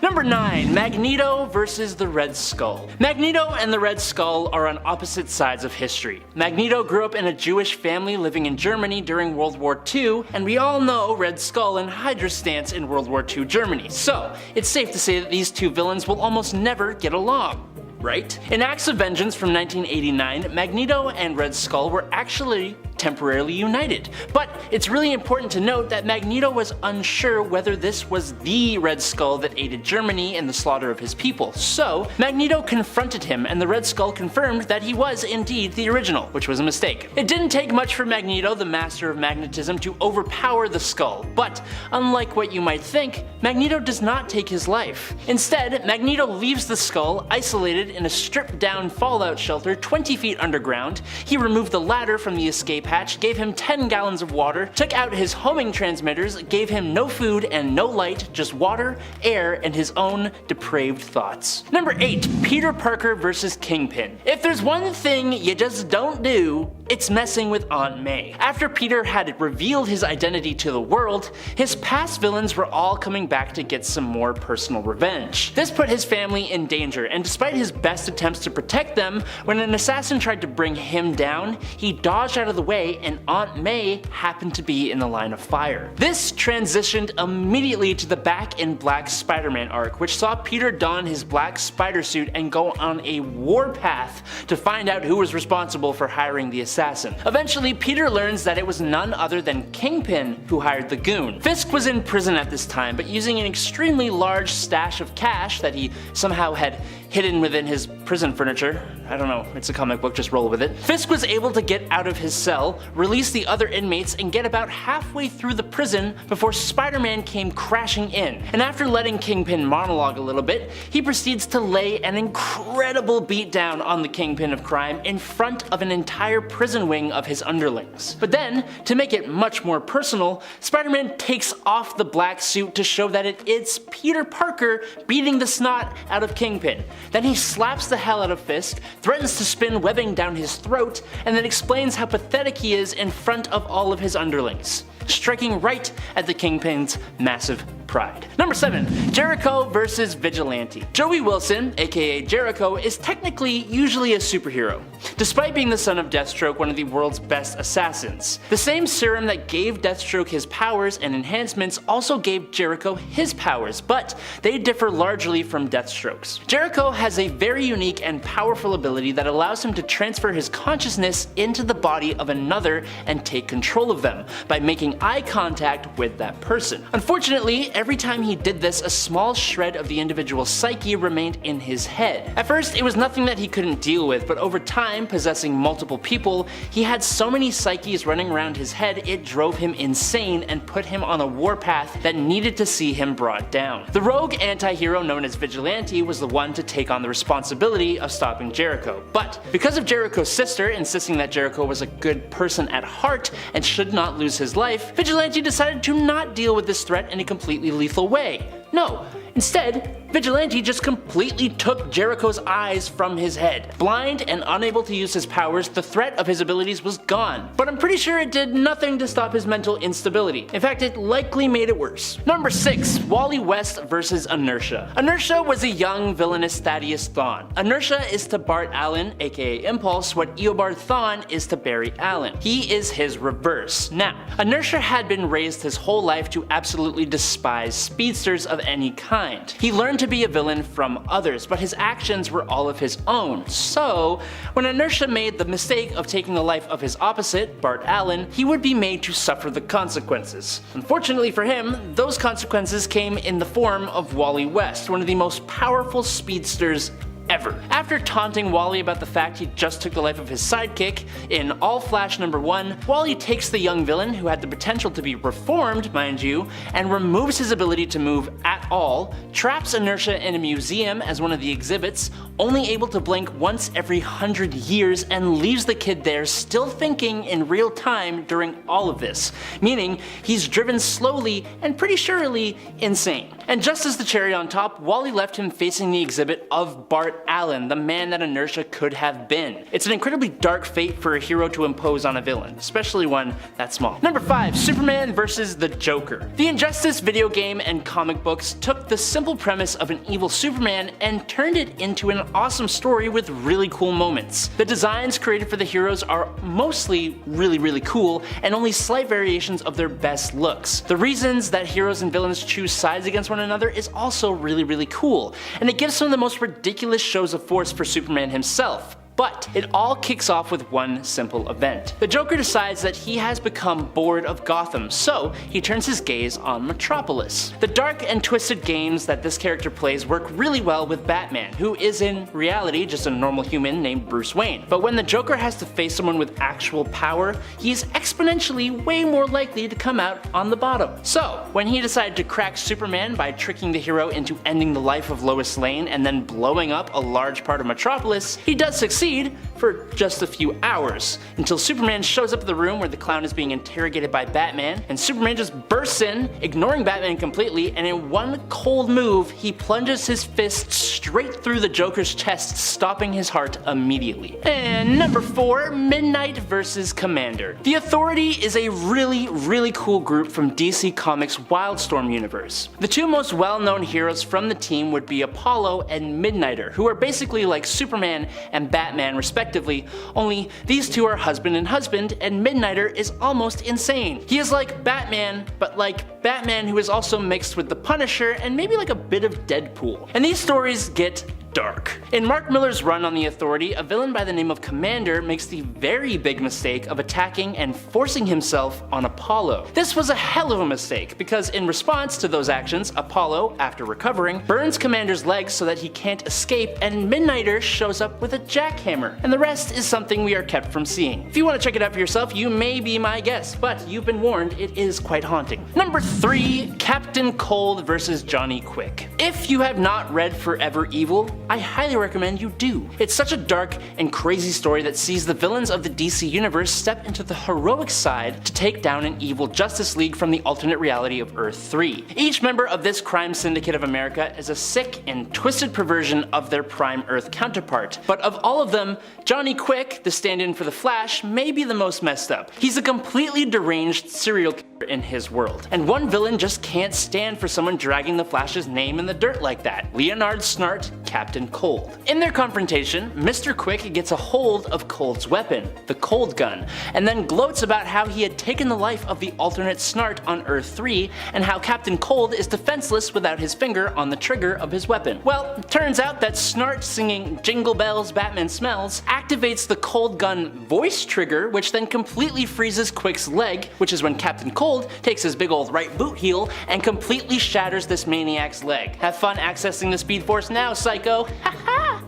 Number 9. Magneto versus the Red Skull. Magneto and the Red Skull are on opposite sides of history. Magneto grew up in a Jewish family living in Germany during World War II, and we all know Red Skull and Hydra's stance in World War II Germany, so it's safe to say that these two villains will almost never get along. Right? In Acts of Vengeance from 1989, Magneto and Red Skull were actually temporarily united. But it's really important to note that Magneto was unsure whether this was the Red Skull that aided Germany in the slaughter of his people. So Magneto confronted him and the Red Skull confirmed that he was indeed the original, which was a mistake. It didn't take much for Magneto, the master of magnetism, to overpower the Skull, but unlike what you might think, Magneto does not take his life. Instead, Magneto leaves the Skull isolated in a stripped down fallout shelter 20 feet underground. He removed the ladder from the escape hatch, gave him 10 gallons of water, took out his homing transmitters, gave him no food and no light, just water, air, and his own depraved thoughts. Number 8. Peter Parker vs. Kingpin. If there's one thing you just don't do, it's messing with Aunt May. After Peter had revealed his identity to the world, his past villains were all coming back to get some more personal revenge. This put his family in danger, and despite his best attempts to protect them, when an assassin tried to bring him down, he dodged out of the way and Aunt May happened to be in the line of fire. This transitioned immediately to the Back in Black Spider-Man arc, which saw Peter don his black spider suit and go on a warpath to find out who was responsible for hiring the assassin. Eventually, Peter learns that it was none other than Kingpin who hired the goon. Fisk was in prison at this time, but using an extremely large stash of cash that he somehow had hidden within his prison furniture. I don't know, it's a comic book, just roll with it. Fisk was able to get out of his cell, release the other inmates, and get about halfway through the prison before Spider-Man came crashing in. And after letting Kingpin monologue a little bit, he proceeds to lay an incredible beatdown on the Kingpin of crime in front of an entire prison wing of his underlings. But then, to make it much more personal, Spider-Man takes off the black suit to show that it's Peter Parker beating the snot out of Kingpin. Then he slaps the hell out of Fisk, threatens to spin webbing down his throat, and then explains how pathetic he is in front of all of his underlings, striking right at the Kingpin's massive pride. Number 7. Jericho versus Vigilante. Joey Wilson, aka Jericho, is technically usually a superhero, despite being the son of Deathstroke, one of the world's best assassins. The same serum that gave Deathstroke his powers and enhancements also gave Jericho his powers, but they differ largely from Deathstroke's. Jericho has a very unique and powerful ability that allows him to transfer his consciousness into the body of another and take control of them by making eye contact with that person. Unfortunately, every time he did this, a small shred of the individual's psyche remained in his head. At first, it was nothing that he couldn't deal with, but over time, possessing multiple people, he had so many psyches running around his head it drove him insane and put him on a warpath that needed to see him brought down. The rogue anti-hero known as Vigilante was the one to take on the responsibility of stopping Jericho, but because of Jericho's sister insisting that Jericho was a good person at heart and should not lose his life, Vigilante decided to not deal with this threat in a completely lethal way. No, instead, Vigilante just completely took Jericho's eyes from his head. Blind and unable to use his powers, the threat of his abilities was gone, but I'm pretty sure it did nothing to stop his mental instability. In fact, it likely made it worse. Number 6. Wally West versus Inertia. Inertia was a young villainous Thaddeus Thawne. Inertia is to Bart Allen, aka Impulse, what Eobard Thawne is to Barry Allen. He is his reverse. Now, Inertia had been raised his whole life to absolutely despise speedsters of any kind. He learned to be a villain from others, but his actions were all of his own. So, when Inertia made the mistake of taking the life of his opposite, Bart Allen, he would be made to suffer the consequences. Unfortunately for him, those consequences came in the form of Wally West, one of the most powerful speedsters ever. After taunting Wally about the fact he just took the life of his sidekick, in All Flash #1, Wally takes the young villain, who had the potential to be reformed, mind you, and removes his ability to move at all, traps Inertia in a museum as one of the exhibits, only able to blink once every 100 years, and leaves the kid there still thinking in real time during all of this, meaning he's driven slowly and pretty surely insane. And just as the cherry on top, Wally left him facing the exhibit of Bart Allen, the man that Inertia could have been. It's an incredibly dark fate for a hero to impose on a villain, especially one that small. Number 5. Superman versus the Joker. The Injustice video game and comic books took the simple premise of an evil Superman and turned it into an awesome story with really cool moments. The designs created for the heroes are mostly really cool, and only slight variations of their best looks. The reasons that heroes and villains choose sides against one another is also really cool, and it gives some of the most ridiculous shows of force for Superman himself. But it all kicks off with one simple event. The Joker decides that he has become bored of Gotham, so he turns his gaze on Metropolis. The dark and twisted games that this character plays work really well with Batman, who is in reality just a normal human named Bruce Wayne. But when the Joker has to face someone with actual power, he is exponentially way more likely to come out on the bottom. So, when he decided to crack Superman by tricking the hero into ending the life of Lois Lane and then blowing up a large part of Metropolis, he does succeed for just a few hours, until Superman shows up at the room where the clown is being interrogated by Batman, and Superman just bursts in, ignoring Batman completely, and in one cold move, he plunges his fist straight through the Joker's chest, stopping his heart immediately. And number 4, Midnight vs. Commander. The Authority is a really cool group from DC Comics' Wildstorm universe. The two most well-known heroes from the team would be Apollo and Midnighter, who are basically like Superman and Batman respectively, only these two are husband and husband, and Midnighter is almost insane. He is like Batman, but like Batman who is also mixed with the Punisher and maybe like a bit of Deadpool. And these stories get dark. In Mark Millar's run on the Authority, a villain by the name of Commander makes the very big mistake of attacking and forcing himself on Apollo. This was a hell of a mistake, because in response to those actions, Apollo, after recovering, burns Commander's legs so that he can't escape, and Midnighter shows up with a jackhammer. And the rest is something we are kept from seeing. If you want to check it out for yourself, you may be my guest, but you've been warned, it is quite haunting. Number 3, Captain Cold vs. Johnny Quick. If you have not read Forever Evil, I highly recommend you do. It's such a dark and crazy story that sees the villains of the DC universe step into the heroic side to take down an evil Justice League from the alternate reality of Earth 3. Each member of this crime syndicate of America is a sick and twisted perversion of their prime Earth counterpart. But of all of them, Johnny Quick, the stand-in for the Flash, may be the most messed up. He's a completely deranged serial killer in his world. And one villain just can't stand for someone dragging the Flash's name in the dirt like that. Leonard Snart, Captain Cold. In their confrontation, Mr. Quick gets a hold of Cold's weapon, the Cold Gun, and then gloats about how he had taken the life of the alternate Snart on Earth 3, and how Captain Cold is defenseless without his finger on the trigger of his weapon. Well, it turns out that Snart singing Jingle Bells Batman Smells activates the Cold Gun voice trigger, which then completely freezes Quick's leg, which is when Captain Cold takes his big old right boot heel and completely shatters this maniac's leg. Have fun accessing the Speed Force now, psycho!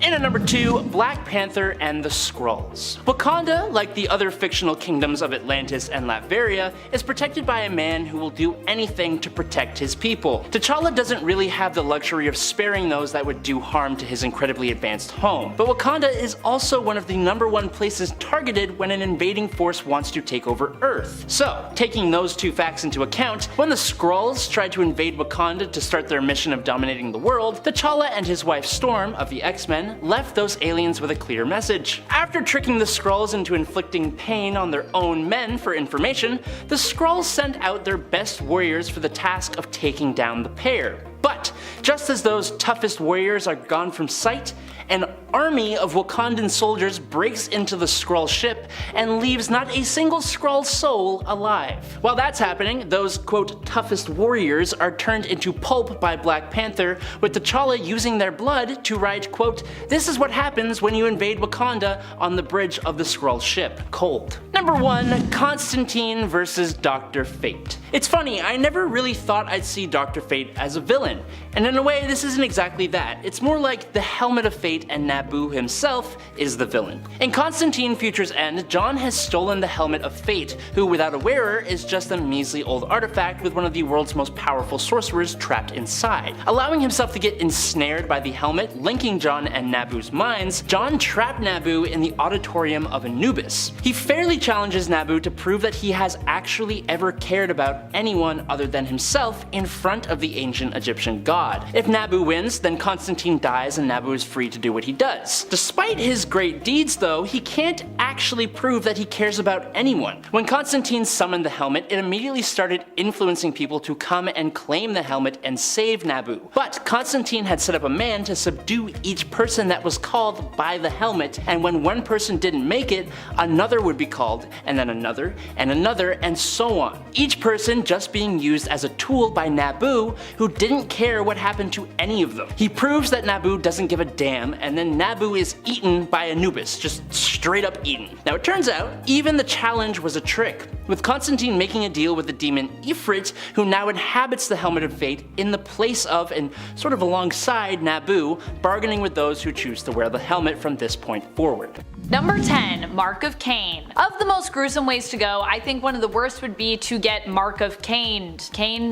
In at number 2, Black Panther and the Skrulls. Wakanda, like the other fictional kingdoms of Atlantis and Latveria, is protected by a man who will do anything to protect his people. T'Challa doesn't really have the luxury of sparing those that would do harm to his incredibly advanced home. But Wakanda is also one of the #1 places targeted when an invading force wants to take over Earth. So, taking those two facts into account, when the Skrulls tried to invade Wakanda to start their mission of dominating the world, T'Challa and his wife Storm of the X-Men left those aliens with a clear message. After tricking the Skrulls into inflicting pain on their own men for information, the Skrulls sent out their best warriors for the task of taking down the pair. But just as those toughest warriors are gone from sight, an army of Wakandan soldiers breaks into the Skrull ship and leaves not a single Skrull soul alive. While that's happening, those quote toughest warriors are turned into pulp by Black Panther, with T'Challa using their blood to write quote, "This is what happens when you invade Wakanda," on the bridge of the Skrull ship, Cold. Number 1, Constantine vs. Dr. Fate. It's funny, I never really thought I'd see Dr. Fate as a villain, and in a way this isn't exactly that. It's more like the Helmet of Fate and Naboo himself is the villain. In Constantine Future's End, John has stolen the Helmet of Fate, who without a wearer is just a measly old artifact with one of the world's most powerful sorcerers trapped inside. Allowing himself to get ensnared by the helmet, linking John and Naboo's minds, John trapped Naboo in the auditorium of Anubis. He fairly challenges Naboo to prove that he has actually ever cared about anyone other than himself in front of the ancient Egyptian god. If Naboo wins, then Constantine dies and Naboo is free to do what he does. Despite his great deeds though, he can't actually prove that he cares about anyone. When Constantine summoned the helmet, it immediately started influencing people to come and claim the helmet and save Naboo. But Constantine had set up a man to subdue each person that was called by the helmet, and when one person didn't make it, another would be called, and then another, and so on. Each person just being used as a tool by Naboo, who didn't care what happened to any of them. He proves that Naboo doesn't give a damn, and then Naboo is eaten by Anubis, just straight up eaten. Now it turns out, even the challenge was a trick, with Constantine making a deal with the demon Ifrit, who now inhabits the Helmet of Fate in the place of, and sort of alongside Naboo, bargaining with those who choose to wear the helmet from this point forward.
Number 10, Mark of Cain. Of the most gruesome ways to go, I think one of the worst would be to get Mark of Cain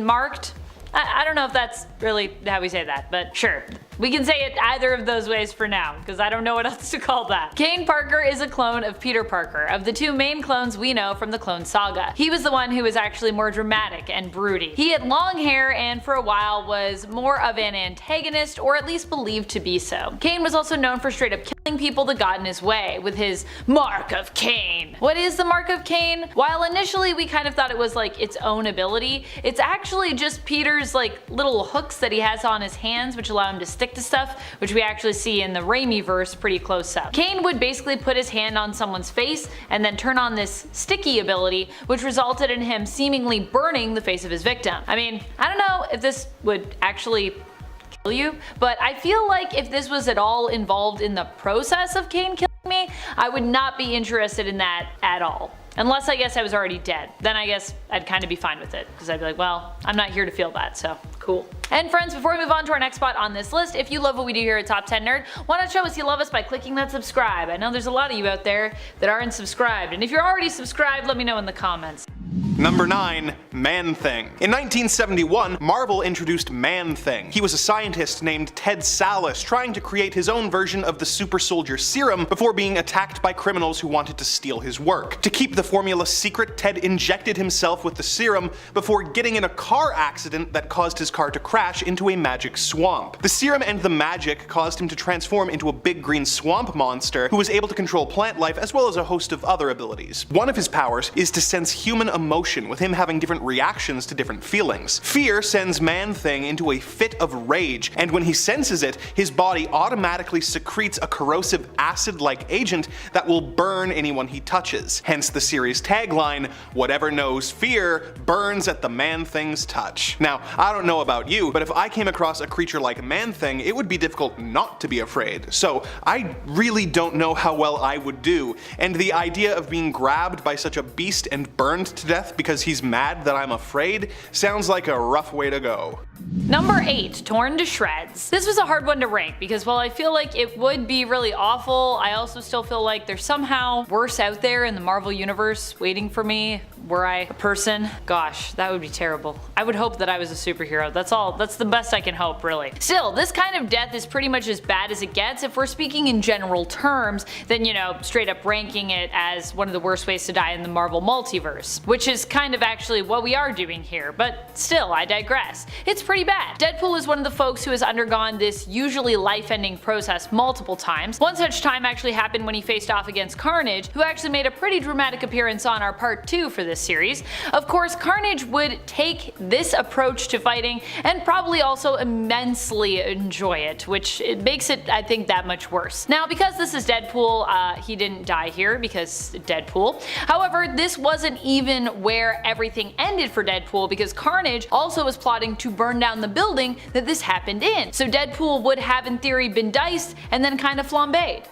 marked? I don't know if that's really how we say that, but sure. We can say it either of those ways for now, because I don't know what else to call that. Kane Parker is a clone of Peter Parker, of the two main clones we know from the Clone Saga. He was the one who was actually more dramatic and broody. He had long hair and for a while was more of an antagonist, or at least believed to be so. Kane was also known for straight up killing people that got in his way, with his Mark of Cain. What is the Mark of Cain? While initially we kind of thought it was like its own ability, it's actually just Peter's like little hooks that he has on his hands which allow him to stick to stuff, which we actually see in the Raimi-verse pretty close up. Kane would basically put his hand on someone's face and then turn on this sticky ability, which resulted in him seemingly burning the face of his victim. I mean, I don't know if this would actually kill you, but I feel like if this was at all involved in the process of Kane killing me, I would not be interested in that at all. Unless I guess I was already dead. Then I guess I'd kind of be fine with it, because I'd be like, well, I'm not here to feel that, so cool. And friends, before we move on to our next spot on this list, if you love what we do here at Top 10 Nerd, why not show us you love us by clicking that subscribe? I know there's a lot of you out there that aren't subscribed, and if you're already subscribed, let me know in the comments.
Number 9. Man-Thing. In 1971, Marvel introduced Man-Thing. He was a scientist named Ted Sallis trying to create his own version of the super soldier serum before being attacked by criminals who wanted to steal his work. To keep the formula secret, Ted injected himself with the serum before getting in a car accident that caused his car to crash into a magic swamp. The serum and the magic caused him to transform into a big green swamp monster who was able to control plant life as well as a host of other abilities. One of his powers is to sense human emotion, with him having different reactions to different feelings. Fear sends Man-Thing into a fit of rage, and when he senses it, his body automatically secretes a corrosive acid-like agent that will burn anyone he touches. Hence the series tagline, "Whatever knows fear burns at the Man-Thing's touch." Now, I don't know about you, but if I came across a creature like Man-Thing, it would be difficult not to be afraid. So I really don't know how well I would do, and the idea of being grabbed by such a beast and burned to death because he's mad that I'm afraid sounds like a rough way to go.
Number 8. Torn to Shreds. This was a hard one to rank because while I feel like it would be really awful, I also still feel like there's somehow worse out there in the Marvel universe waiting for me. Were I a person? Gosh, that would be terrible. I would hope that I was a superhero. That's the best I can hope, really. Still, this kind of death is pretty much as bad as it gets if we're speaking in general terms than, you know, straight up ranking it as one of the worst ways to die in the Marvel multiverse, which is kind of actually what we are doing here, but still, I digress. It's pretty bad. Deadpool is one of the folks who has undergone this usually life-ending process multiple times. One such time actually happened when he faced off against Carnage, who actually made a pretty dramatic appearance on our part 2 for this series. Of course, Carnage would take this approach to fighting and probably also immensely enjoy it, which it makes it, I think, that much worse. Now, because this is Deadpool, he didn't die here because Deadpool. However, this wasn't even where everything ended for Deadpool, because Carnage also was plotting to burn down the building that this happened in. So Deadpool would have in theory been diced and then kind of flambéed.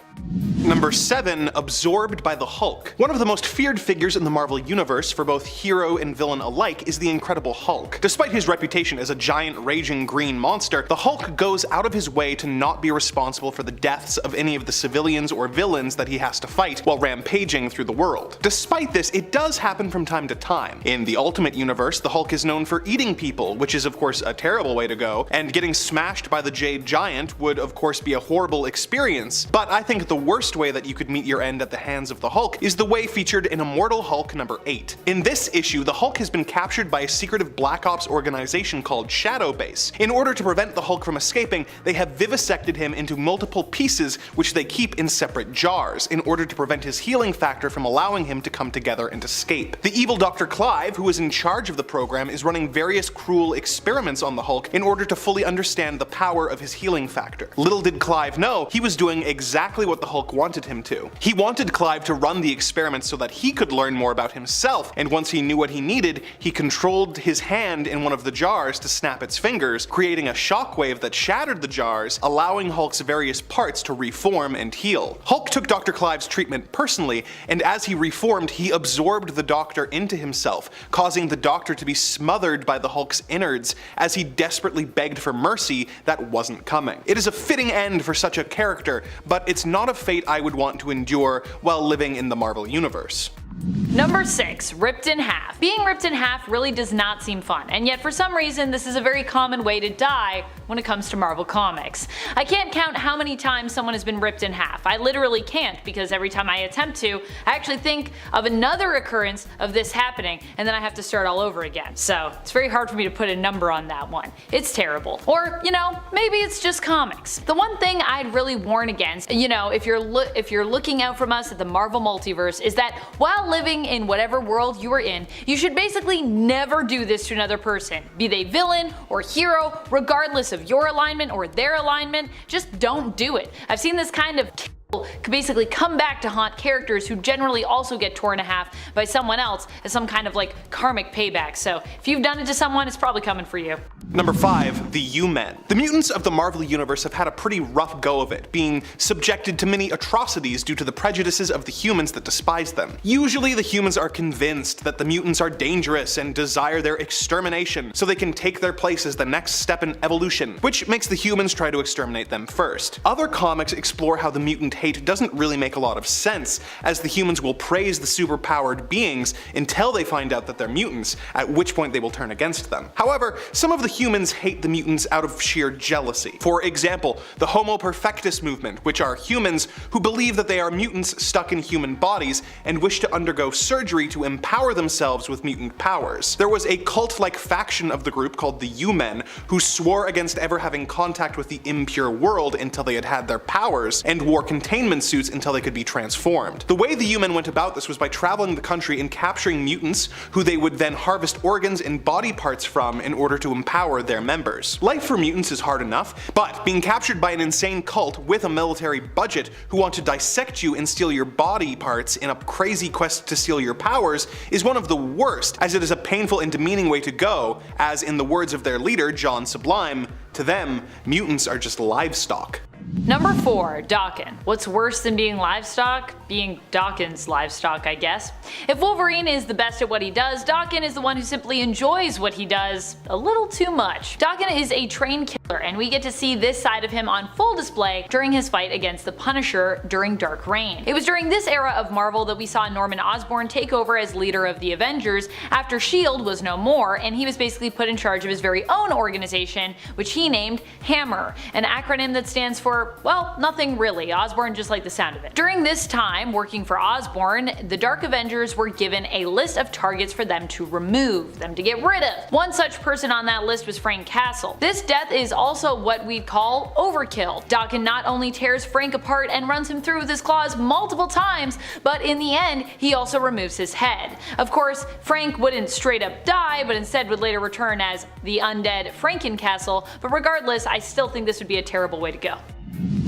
Number 7. Absorbed by the Hulk. One of the most feared figures in the Marvel universe for both hero and villain alike is the Incredible Hulk. Despite his reputation as a giant raging green monster, the Hulk goes out of his way to not be responsible for the deaths of any of the civilians or villains that he has to fight while rampaging through the world. Despite this, it does happen from time to time. In the Ultimate Universe, the Hulk is known for eating people, which is of course a terrible way to go, and getting smashed by the Jade Giant would of course be a horrible experience, but I think the worst way that you could meet your end at the hands of the Hulk is the way featured in Immortal Hulk number 8. In this issue, the Hulk has been captured by a secretive Black Ops organization called Shadow Base. In order to prevent the Hulk from escaping, they have vivisected him into multiple pieces which they keep in separate jars, in order to prevent his healing factor from allowing him to come together and escape. The evil Dr. Clive, who is in charge of the program, is running various cruel experiments on the Hulk in order to fully understand the power of his healing factor. Little did Clive know, he was doing exactly what the Hulk wanted him to. He wanted Clive to run the experiments so that he could learn more about himself, and once he knew what he needed, he controlled his hand in one of the jars to snap its fingers, creating a shockwave that shattered the jars, allowing Hulk's various parts to reform and heal. Hulk took Dr. Clive's treatment personally, and as he reformed, he absorbed the Doctor into himself, causing the Doctor to be smothered by the Hulk's innards as he desperately begged for mercy that wasn't coming. It is a fitting end for such a character, but it's not a fate I would want to endure while living in the Marvel universe.
Number 6. Ripped in half. Being ripped in half really does not seem fun, and yet for some reason this is a very common way to die when it comes to Marvel Comics. I can't count how many times someone has been ripped in half. I literally can't, because every time I attempt to, I actually think of another occurrence of this happening, and then I have to start all over again. So it's very hard for me to put a number on that one. It's terrible. Or, you know, maybe it's just comics. The one thing I'd really warn against, you know, if you're looking out from us at the Marvel multiverse, is that while living in whatever world you are in, you should basically never do this to another person, be they villain or hero, regardless of your alignment or their alignment. Just don't do it. I've seen this kind of could basically come back to haunt characters who generally also get torn in half by someone else as some kind of like karmic payback. So if you've done it to someone, it's probably coming for you.
Number 5, the U-Men. The mutants of the Marvel Universe have had a pretty rough go of it, being subjected to many atrocities due to the prejudices of the humans that despise them. Usually the humans are convinced that the mutants are dangerous and desire their extermination, so they can take their place as the next step in evolution, which makes the humans try to exterminate them first. Other comics explore how the mutant hate doesn't really make a lot of sense, as the humans will praise the superpowered beings until they find out that they're mutants, at which point they will turn against them. However, some of the humans hate the mutants out of sheer jealousy. For example, the Homo Perfectus movement, which are humans who believe that they are mutants stuck in human bodies and wish to undergo surgery to empower themselves with mutant powers. There was a cult-like faction of the group called the U-Men who swore against ever having contact with the impure world until they had their powers, and wore containment suits until they could be transformed. The way the U-Men went about this was by traveling the country and capturing mutants who they would then harvest organs and body parts from in order to empower their members. Life for mutants is hard enough, but being captured by an insane cult with a military budget who want to dissect you and steal your body parts in a crazy quest to steal your powers is one of the worst, as it is a painful and demeaning way to go, as in the words of their leader, John Sublime, to them, mutants are just livestock.
Number 4, Dawan. What's worse than being livestock? Being Dawan's livestock, I guess. If Wolverine is the best at what he does, Dawan is the one who simply enjoys what he does a little too much. Dawan is a trained killer, and we get to see this side of him on full display during his fight against the Punisher during Dark Reign. It was during this era of Marvel that we saw Norman Osborn take over as leader of the Avengers after S.H.I.E.L.D. was no more, and he was basically put in charge of his very own organization, which he named Hammer, an acronym that stands for, well, nothing really. Osborn just liked the sound of it. During this time, working for Osborn, the Dark Avengers were given a list of targets for them to remove, them to get rid of. One such person on that list was Frank Castle. This death is also what we'd call overkill. Dawan not only tears Frank apart and runs him through with his claws multiple times, but in the end, he also removes his head. Of course, Frank wouldn't straight up die, but instead would later return as the undead Frankencastle, but regardless, I still think this would be a terrible way to go.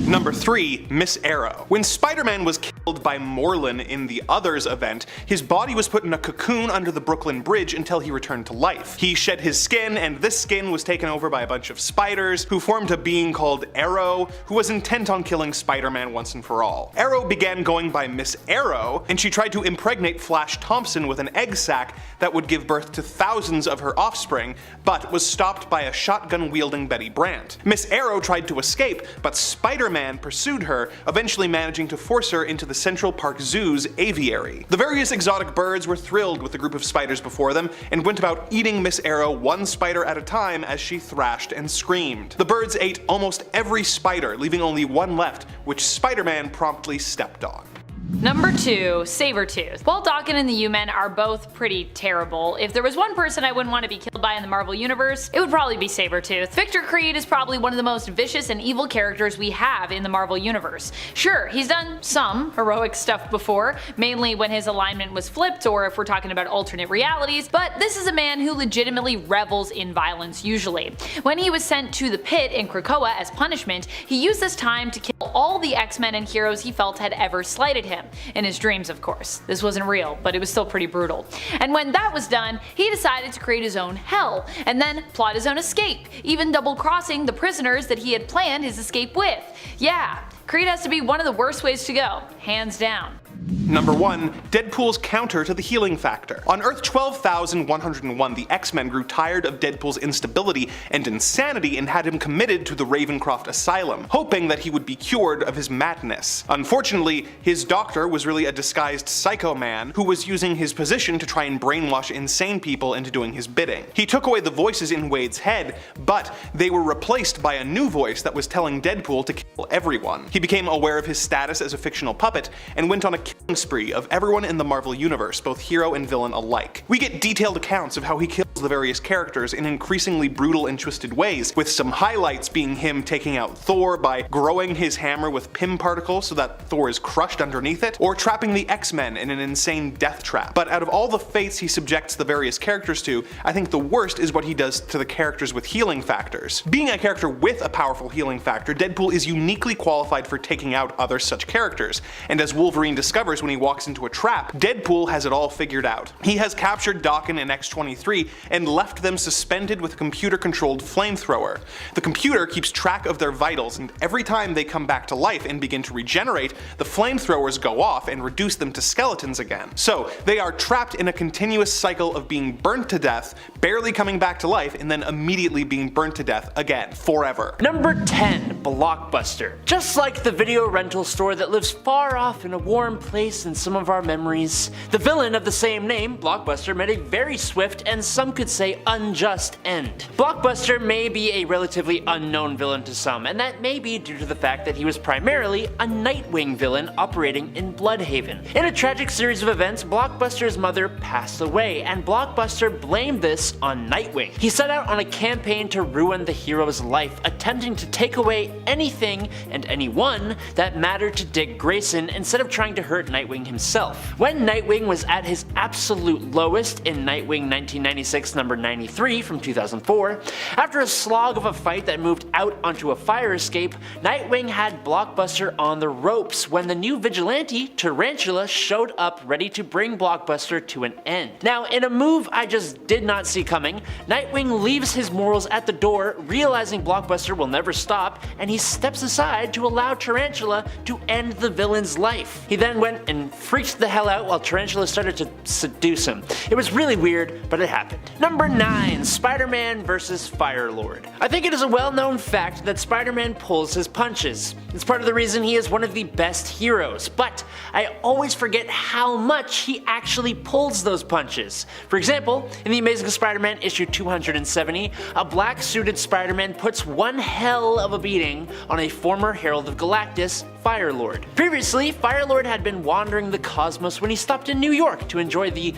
Number 3, Miss Arrow. When Spider-Man was killed by Morlun in the Others event, his body was put in a cocoon under the Brooklyn Bridge until he returned to life. He shed his skin, and this skin was taken over by a bunch of spiders, who formed a being called Arrow, who was intent on killing Spider-Man once and for all. Arrow began going by Miss Arrow, and she tried to impregnate Flash Thompson with an egg sac that would give birth to thousands of her offspring, but was stopped by a shotgun-wielding Betty Brant. Miss Arrow tried to escape, but Spider-Man pursued her, eventually managing to force her into the Central Park Zoo's aviary. The various exotic birds were thrilled with the group of spiders before them, and went about eating Miss Arrow one spider at a time as she thrashed and screamed. The birds ate almost every spider, leaving only one left, which Spider-Man promptly stepped on.
Number 2, Sabertooth. While Dawan and the U-Men are both pretty terrible, if there was one person I wouldn't want to be killed by in the Marvel Universe, it would probably be Sabertooth. Victor Creed is probably one of the most vicious and evil characters we have in the Marvel Universe. Sure, he's done some heroic stuff before, mainly when his alignment was flipped or if we're talking about alternate realities, but this is a man who legitimately revels in violence usually. When he was sent to the pit in Krakoa as punishment, he used this time to kill all the X-Men and heroes he felt had ever slighted him. In his dreams, of course. This wasn't real, but it was still pretty brutal. And when that was done, he decided to create his own hell, and then plot his own escape, even double-crossing the prisoners that he had planned his escape with. Yeah, Creed has to be one of the worst ways to go, hands down.
Number 1, Deadpool's counter to the healing factor. On Earth 12,101, the X-Men grew tired of Deadpool's instability and insanity and had him committed to the Ravencroft Asylum, hoping that he would be cured of his madness. Unfortunately, his doctor was really a disguised psycho man who was using his position to try and brainwash insane people into doing his bidding. He took away the voices in Wade's head, but they were replaced by a new voice that was telling Deadpool to kill everyone. He became aware of his status as a fictional puppet and went on a killing spree of everyone in the Marvel Universe, both hero and villain alike. We get detailed accounts of how he kills the various characters in increasingly brutal and twisted ways, with some highlights being him taking out Thor by growing his hammer with Pym particles so that Thor is crushed underneath it, or trapping the X-Men in an insane death trap. But out of all the fates he subjects the various characters to, I think the worst is what he does to the characters with healing factors. Being a character with a powerful healing factor, Deadpool is uniquely qualified for taking out other such characters, and as Wolverine discovers when he walks into a trap, Deadpool has it all figured out. He has captured Dawan and X-23 and left them suspended with a computer-controlled flamethrower. The computer keeps track of their vitals, and every time they come back to life and begin to regenerate, the flamethrowers go off and reduce them to skeletons again. So they are trapped in a continuous cycle of being burnt to death, barely coming back to life, and then immediately being burnt to death again, forever.
Number 10. Blockbuster. Just like the video rental store that lives far off in a warm place in some of our memories, the villain of the same name, Blockbuster, met a very swift and some could say unjust end. Blockbuster may be a relatively unknown villain to some, and that may be due to the fact that he was primarily a Nightwing villain operating in Bloodhaven. In a tragic series of events, Blockbuster's mother passed away, and Blockbuster blamed this on Nightwing. He set out on a campaign to ruin the hero's life, attempting to take away anything and anyone that mattered to Dick Grayson instead of trying to hurt Nightwing himself. When Nightwing was at his absolute lowest in Nightwing 1996 number 93 from 2004, after a slog of a fight that moved out onto a fire escape, Nightwing had Blockbuster on the ropes when the new Vigilante, Tarantula, showed up ready to bring Blockbuster to an end. Now, in a move I just did not see coming, Nightwing leaves his morals at the door, realizing Blockbuster will never stop, and he steps aside to allow Tarantula to end the villain's life. He then went and freaked the hell out while Tarantula started to seduce him. It was really weird, but it happened. Number 9. Spider-Man vs. Firelord. I think it is a well-known fact that Spider-Man pulls his punches. It's part of the reason he is one of the best heroes, but I always forget how much he actually pulls those punches. For example, in The Amazing Spider-Man issue 270, a black-suited Spider-Man puts one hell of a beating on a former Herald of Galactus, Firelord. Previously, Firelord had been wandering the cosmos when he stopped in New York to enjoy the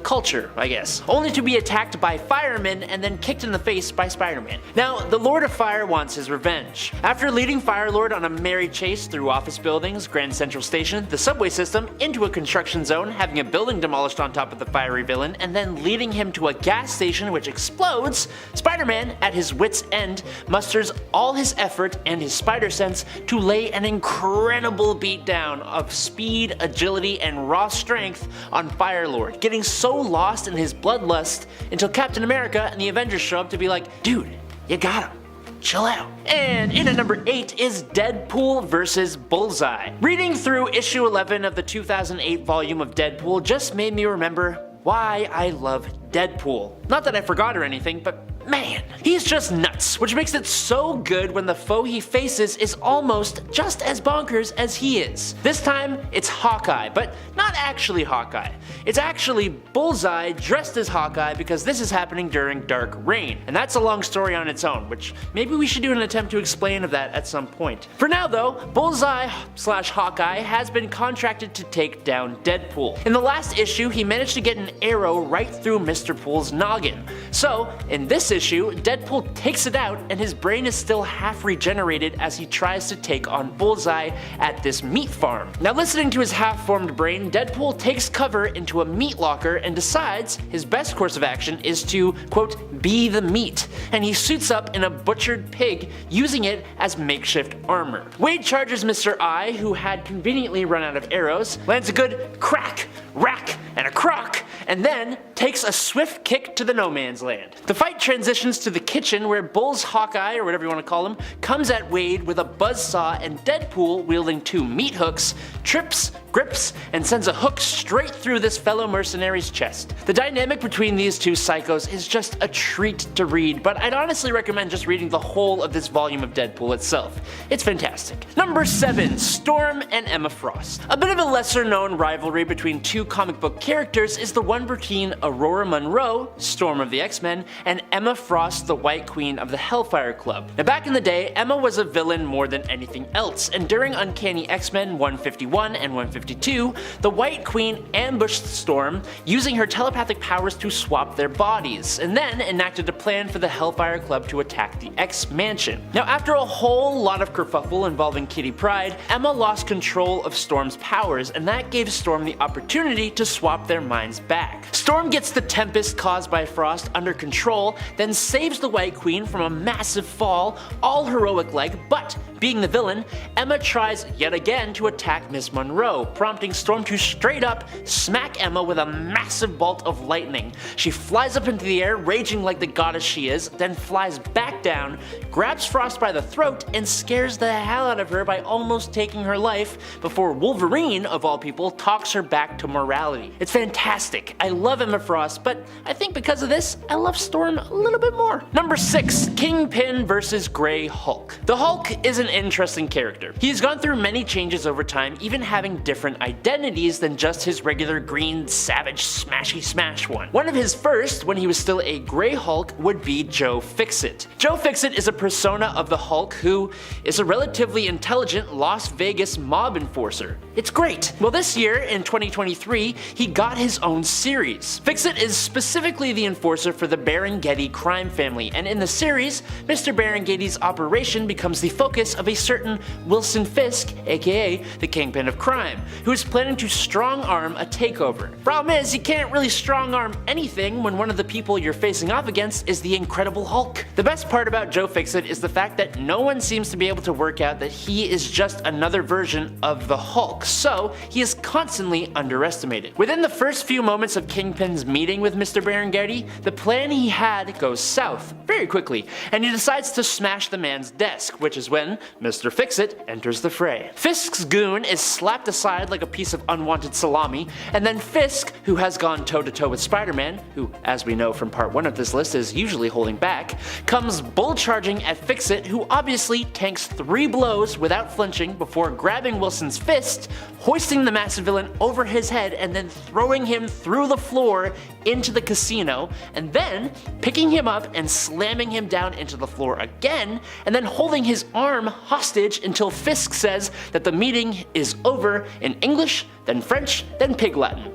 culture, I guess, only to be attacked by firemen and then kicked in the face by Spider-Man. Now, the Lord of Fire wants his revenge. After leading Firelord on a merry chase through office buildings, Grand Central Station, the subway system, into a construction zone, having a building demolished on top of the fiery villain, and then leading him to a gas station which explodes, Spider-Man, at his wit's end, musters all his effort and his spider sense to lay an incredible beatdown of speed, agility, and raw strength on Firelord, getting so lost in his bloodlust until Captain America and the Avengers show up to be like, dude, you got him. Chill out. And in at number 8 is Deadpool vs. Bullseye. Reading through issue 11 of the 2008 volume of Deadpool just made me remember why I love Deadpool. Not that I forgot or anything, but man, he's just nuts, which makes it so good when the foe he faces is almost just as bonkers as he is. This time, it's Hawkeye, but not actually Hawkeye. It's actually Bullseye dressed as Hawkeye because this is happening during Dark Reign, and that's a long story on its own, which maybe we should do an attempt to explain of that at some point. For now though, Bullseye/Hawkeye has been contracted to take down Deadpool. In the last issue, he managed to get an arrow right through Mr. Pool's noggin. So, in this issue, Deadpool takes it out and his brain is still half regenerated as he tries to take on Bullseye at this meat farm. Now listening to his half-formed brain, Deadpool takes cover into a meat locker and decides his best course of action is to, quote, be the meat, and he suits up in a butchered pig, using it as makeshift armor. Wade charges Mr. I, who had conveniently run out of arrows, lands a good crack, rack, and a crock, and then takes a swift kick to the no man's land. The fight transitions to the kitchen where Bull's Hawkeye, or whatever you want to call him, comes at Wade with a buzzsaw, and Deadpool, wielding 2 meat hooks, trips, grips, and sends a hook straight through this fellow mercenary's chest. The dynamic between these two psychos is just a treat to read, but I'd honestly recommend just reading the whole of this volume of Deadpool itself. It's fantastic. Number 7. Storm and Emma Frost. A bit of a lesser known rivalry between 2 comic book characters is the one between Aurora Monroe, Storm of the X-Men, and Emma Frost, the White Queen of the Hellfire Club. Now back in the day, Emma was a villain more than anything else, and during Uncanny X-Men 151 and 152, 52, the White Queen ambushed Storm using her telepathic powers to swap their bodies, and then enacted a plan for the Hellfire Club to attack the X-Mansion. Now after a whole lot of kerfuffle involving Kitty Pryde, Emma lost control of Storm's powers, and that gave Storm the opportunity to swap their minds back. Storm gets the tempest caused by Frost under control, then saves the White Queen from a massive fall, all heroic-like, but being the villain, Emma tries yet again to attack Miss Monroe, prompting Storm to straight up smack Emma with a massive bolt of lightning. She flies up into the air, raging like the goddess she is, then flies back down, grabs Frost by the throat, and scares the hell out of her by almost taking her life, before Wolverine, of all people, talks her back to morality. It's fantastic. I love Emma Frost, but I think because of this, I love Storm a little bit more. Number 6. Kingpin vs. Grey Hulk. The Hulk is an interesting character. He's gone through many changes over time, even having different identities than just his regular green, savage, smashy smash one. One of his first, when he was still a Grey Hulk, would be Joe Fixit. Joe Fixit is a persona of the Hulk who is a relatively intelligent Las Vegas mob enforcer. It's great. Well, this year, in 2023, he got his own series. Fixit is specifically the enforcer for the Berengeti crime family, and in the series, Mr. Berengeti's operation becomes the focus of a certain Wilson Fisk, aka the Kingpin of Crime, who is planning to strong-arm a takeover. Problem is, you can't really strong-arm anything when one of the people you're facing off against is the Incredible Hulk. The best part about Joe Fixit is the fact that no one seems to be able to work out that he is just another version of the Hulk, so he is constantly underestimated. Within the first few moments of Kingpin's meeting with Mr. Berengeti, the plan he had goes south very quickly, and he decides to smash the man's desk, which is when Mr. Fixit enters the fray. Fisk's goon is slapped aside like a piece of unwanted salami, and then Fisk, who has gone toe-to-toe with Spider-Man, who, as we know from part 1 of this list, is usually holding back, comes bull-charging at Fixit, who obviously tanks 3 blows without flinching before grabbing Wilson's fist, hoisting the massive villain over his head, and then throwing him through the floor into the casino, and then picking him up and slamming him down into the floor again, and then holding his arm hostage until Fisk says that the meeting is over in English, then French, then Pig Latin.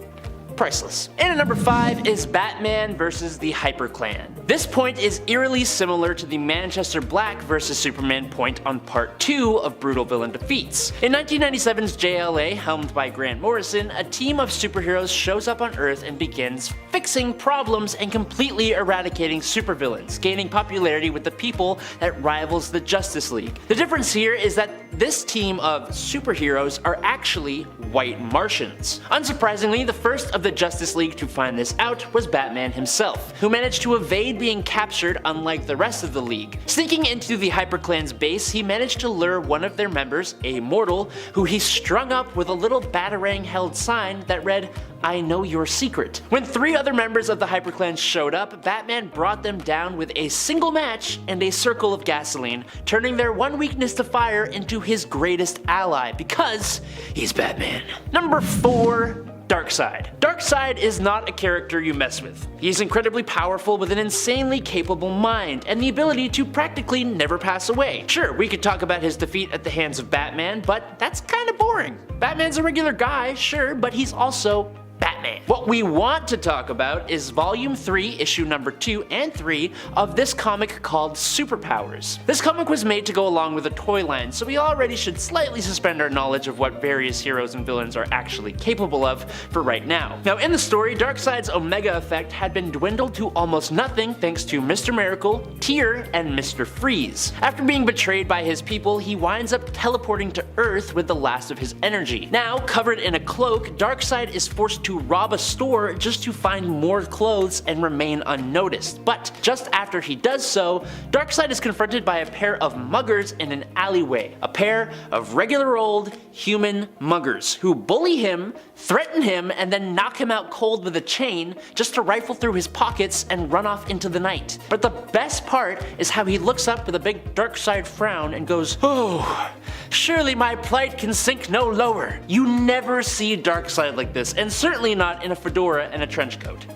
Priceless. And at number 5 is Batman vs. the Hyper Clan. This point is eerily similar to the Manchester Black vs. Superman point on part 2 of Brutal Villain Defeats. In 1997's JLA, helmed by Grant Morrison, a team of superheroes shows up on Earth and begins fixing problems and completely eradicating supervillains, gaining popularity with the people that rivals the Justice League. The difference here is that this team of superheroes are actually white Martians. Unsurprisingly, the first of the Justice League to find this out was Batman himself, who managed to evade being captured unlike the rest of the League. Sneaking into the HyperClan's base, he managed to lure one of their members, a mortal, who he strung up with a little batarang-held sign that read, "I know your secret." When 3 other members of the HyperClan showed up, Batman brought them down with a single match and a circle of gasoline, turning their one weakness to fire into his greatest ally, because he's Batman. Number 4. Darkseid. Darkseid is not a character you mess with. He's incredibly powerful with an insanely capable mind, and the ability to practically never pass away. Sure, we could talk about his defeat at the hands of Batman, but that's kinda boring. Batman's a regular guy, sure, but he's also Batman. What we want to talk about is Volume 3, Issue number 2 and 3 of this comic called Superpowers. This comic was made to go along with a toy line, so we already should slightly suspend our knowledge of what various heroes and villains are actually capable of for right now. Now in the story, Darkseid's Omega effect had been dwindled to almost nothing thanks to Mr. Miracle, Tyr, and Mr. Freeze. After being betrayed by his people, he winds up teleporting to Earth with the last of his energy. Now, covered in a cloak, Darkseid is forced to rob a store just to find more clothes and remain unnoticed. But just after he does so, Darkseid is confronted by a pair of muggers in an alleyway. A pair of regular old human muggers who bully him, threaten him, and then knock him out cold with a chain just to rifle through his pockets and run off into the night. But the best part is how he looks up with a big Darkseid frown and goes, "Oh, surely my plight can sink no lower." You never see Darkseid like this, and certainly not in a fedora and a trench coat.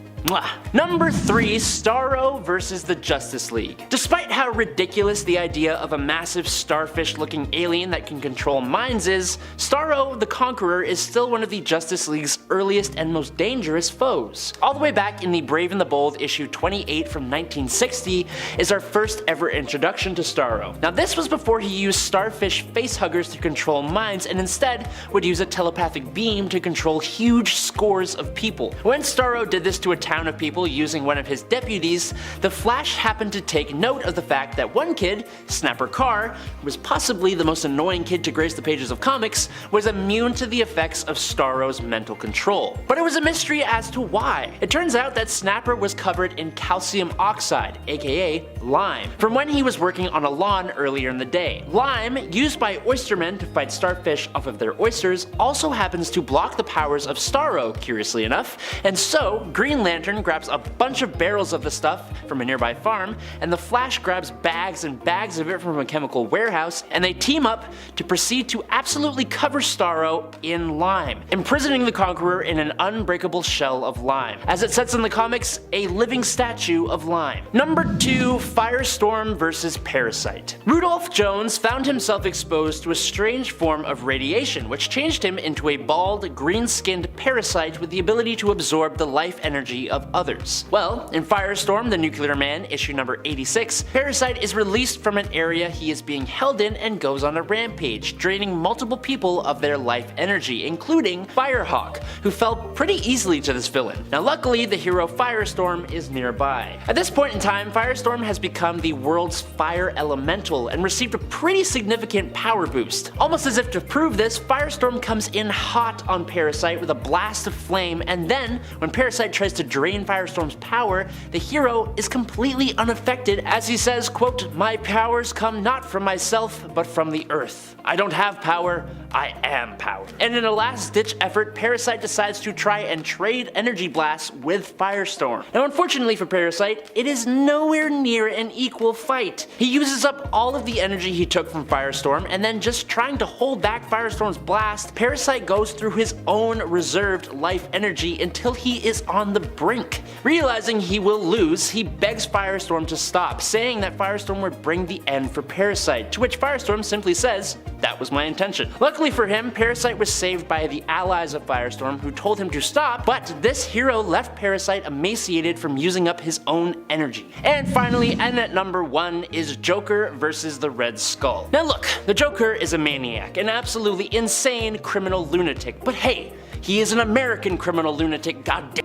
Number 3, Starro versus the Justice League. Despite how ridiculous the idea of a massive starfish-looking alien that can control minds is, Starro the Conqueror is still one of the Justice League's earliest and most dangerous foes. All the way back in the Brave and the Bold issue 28 from 1960 is our first ever introduction to Starro. Now this was before he used starfish facehuggers to control minds and instead would use a telepathic beam to control huge scores of people. When Starro did this to a town of people using one of his deputies, the Flash happened to take note of the fact that one kid, Snapper Carr, who was possibly the most annoying kid to grace the pages of comics, was immune to the effects of Starro's mental control. But it was a mystery as to why. It turns out that Snapper was covered in calcium oxide, aka lime, from when he was working on a lawn earlier in the day. Lime, used by oystermen to fight starfish off of their oysters, also happens to block the powers of Starro, curiously enough, and so Green Lantern grabs a bunch of barrels of the stuff from a nearby farm, and the Flash grabs bags and bags of it from a chemical warehouse, and they team up to proceed to absolutely cover Starro in lime, imprisoning the Conqueror in an unbreakable shell of lime. As it says in the comics, a living statue of lime. Number 2, Firestorm versus Parasite. Rudolph Jones found himself exposed to a strange form of radiation, which changed him into a bald, green-skinned parasite with the ability to absorb the life energy of others. Well, in Firestorm, the Nuclear Man, issue number 86, Parasite is released from an area he is being held in and goes on a rampage, draining multiple people of their life energy, including Firehawk, who fell pretty easily to this villain. Now luckily, the hero Firestorm is nearby. At this point in time, Firestorm has become the world's fire elemental and received a pretty significant power boost. Almost as if to prove this, Firestorm comes in hot on Parasite with a blast of flame, and then, when Parasite tries to drain Firestorm's power, the hero is completely unaffected as he says, quote, "My powers come not from myself, but from the earth. I don't have power, I am power." And in a last-ditch effort, Parasite decides to try and trade energy blasts with Firestorm. Now unfortunately for Parasite, it is nowhere near an equal fight. He uses up all of the energy he took from Firestorm, and then just trying to hold back Firestorm's blast, Parasite goes through his own reserved life energy until he is on the brink. Realizing he will lose, he begs Firestorm to stop, saying that Firestorm would bring the end for Parasite, to which Firestorm simply says, "That was my intention." Luckily for him, Parasite was saved by the allies of Firestorm who told him to stop, but this hero left Parasite emaciated from using up his own energy. And finally, and at number 1, is Joker versus the Red Skull. Now look, the Joker is a maniac, an absolutely insane criminal lunatic, but hey, he is an American criminal lunatic, goddamn.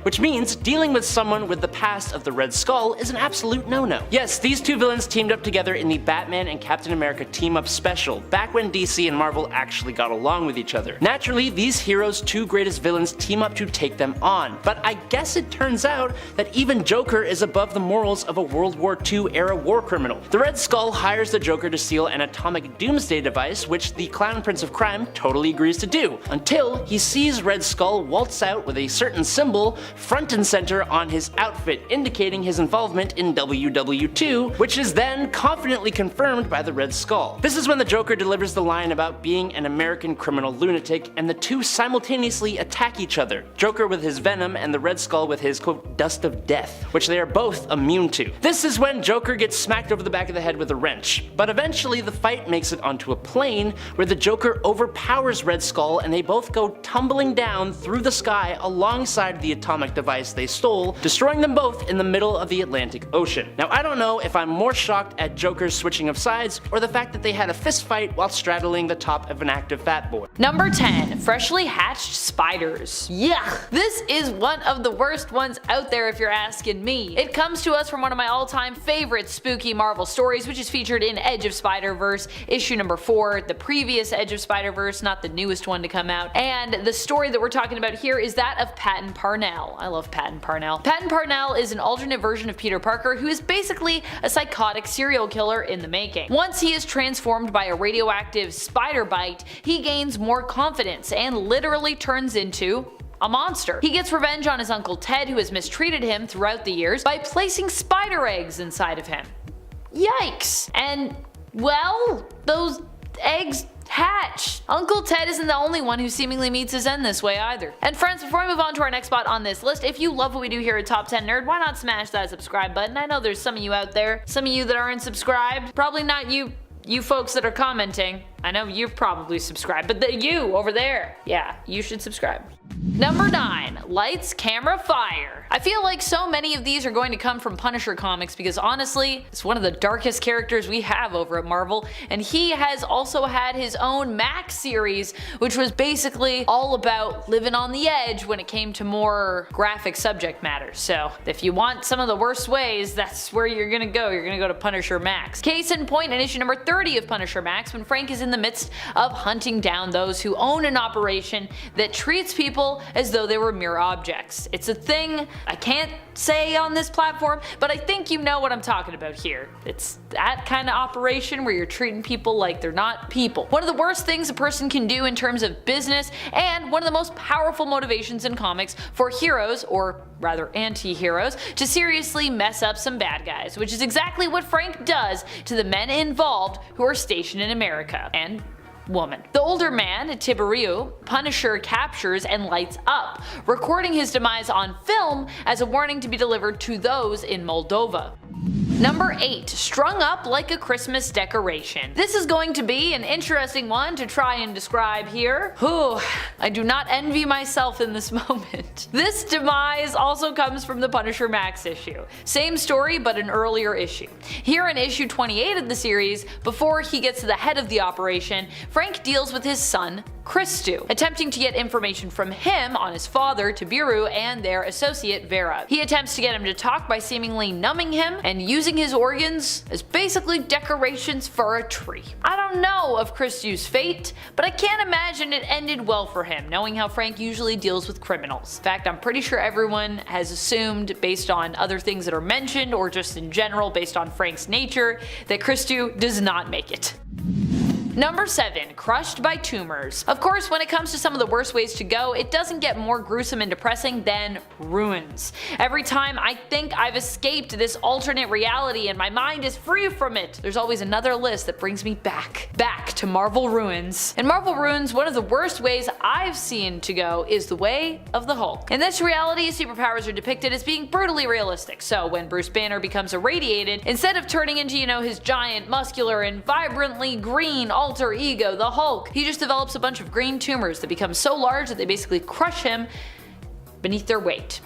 Which means dealing with someone with the past of the Red Skull is an absolute no-no. Yes, these two villains teamed up together in the Batman and Captain America Team-Up Special, back when DC and Marvel actually got along with each other. Naturally, these heroes' two greatest villains team up to take them on, but I guess it turns out that even Joker is above the morals of a World War II era war criminal. The Red Skull hires the Joker to steal an atomic doomsday device, which the Clown Prince of Crime totally agrees to do, until he sees Red Skull waltz out with a certain symbol front and center on his outfit, indicating his involvement in WW2, which is then confidently confirmed by the Red Skull. This is when the Joker delivers the line about being an American criminal lunatic, and the two simultaneously attack each other, Joker with his venom and the Red Skull with his, quote, dust of death, which they are both immune to. This is when Joker gets smacked over the back of the head with a wrench, but eventually the fight makes it onto a plane where the Joker overpowers Red Skull and they both go tumbling down through the sky alongside the atomic device they stole, destroying them both in the middle of the Atlantic Ocean. Now I don't know if I'm more shocked at Joker's switching of sides or the fact that they had a fist fight while straddling the top of an active fat boy.
Number 10. Freshly hatched spiders. Yuck! This is one of the worst ones out there if you're asking me. It comes to us from one of my all-time favorite spooky Marvel stories, which is featured in Edge of Spider-Verse issue number 4, the previous Edge of Spider-Verse, not the newest one to come out. And the story that we're talking about here is that of Patton Parnell. I love Patton Parnell. Patton Parnell is an alternate version of Peter Parker who is basically a psychotic serial killer in the making. Once he is transformed by a radioactive spider bite, he gains more confidence and literally turns into a monster. He gets revenge on his Uncle Ted, who has mistreated him throughout the years, by placing spider eggs inside of him. Yikes! And, well, those eggs Hatch! Uncle Ted isn't the only one who seemingly meets his end this way either. And friends, before we move on to our next spot on this list, if you love what we do here at Top 10 Nerd, why not smash that subscribe button? I know there's some of you out there, some of you that aren't subscribed, probably not you folks that are commenting. I know you've probably subscribed, but you over there, yeah, you should subscribe. Number 9. Lights, Camera, Fire. I feel like so many of these are going to come from Punisher comics because honestly, it's one of the darkest characters we have over at Marvel, and he has also had his own Max series, which was basically all about living on the edge when it came to more graphic subject matter. So if you want some of the worst ways, that's where you're gonna go. You're gonna go to Punisher Max. Case in point, in issue number 30 of Punisher Max, when Frank is in the midst of hunting down those who own an operation that treats people as though they were mere objects. It's a thing I can't say on this platform, but I think you know what I'm talking about here. It's that kind of operation where you're treating people like they're not people. One of the worst things a person can do in terms of business, and one of the most powerful motivations in comics for heroes, or rather anti-heroes, to seriously mess up some bad guys, which is exactly what Frank does to the men involved who are stationed in America. And woman. The older man, Tiberiu, Punisher captures and lights up, recording his demise on film as a warning to be delivered to those in Moldova. Number 8. Strung up like a Christmas decoration. This is going to be an interesting one to try and describe here. Whew, I do not envy myself in this moment. This demise also comes from the Punisher Max issue. Same story, but an earlier issue. Here in issue 28 of the series, before he gets to the head of the operation, Frank deals with his son, Christu, attempting to get information from him on his father, Tiberiu, and their associate, Vera. He attempts to get him to talk by seemingly numbing him and using his organs as basically decorations for a tree. I don't know of Christu's fate, but I can't imagine it ended well for him, knowing how Frank usually deals with criminals. In fact, I'm pretty sure everyone has assumed, based on other things that are mentioned, or just in general based on Frank's nature, that Christu does not make it. Number 7. Crushed by tumors. Of course, when it comes to some of the worst ways to go, it doesn't get more gruesome and depressing than ruins. Every time I think I've escaped this alternate reality and my mind is free from it, there's always another list that brings me back to Marvel Ruins. In Marvel Ruins, one of the worst ways I've seen to go is the way of the Hulk. In this reality, superpowers are depicted as being brutally realistic, so when Bruce Banner becomes irradiated, instead of turning into, his giant, muscular, and vibrantly green alter ego, the Hulk, he just develops a bunch of green tumors that become so large that they basically crush him beneath their weight.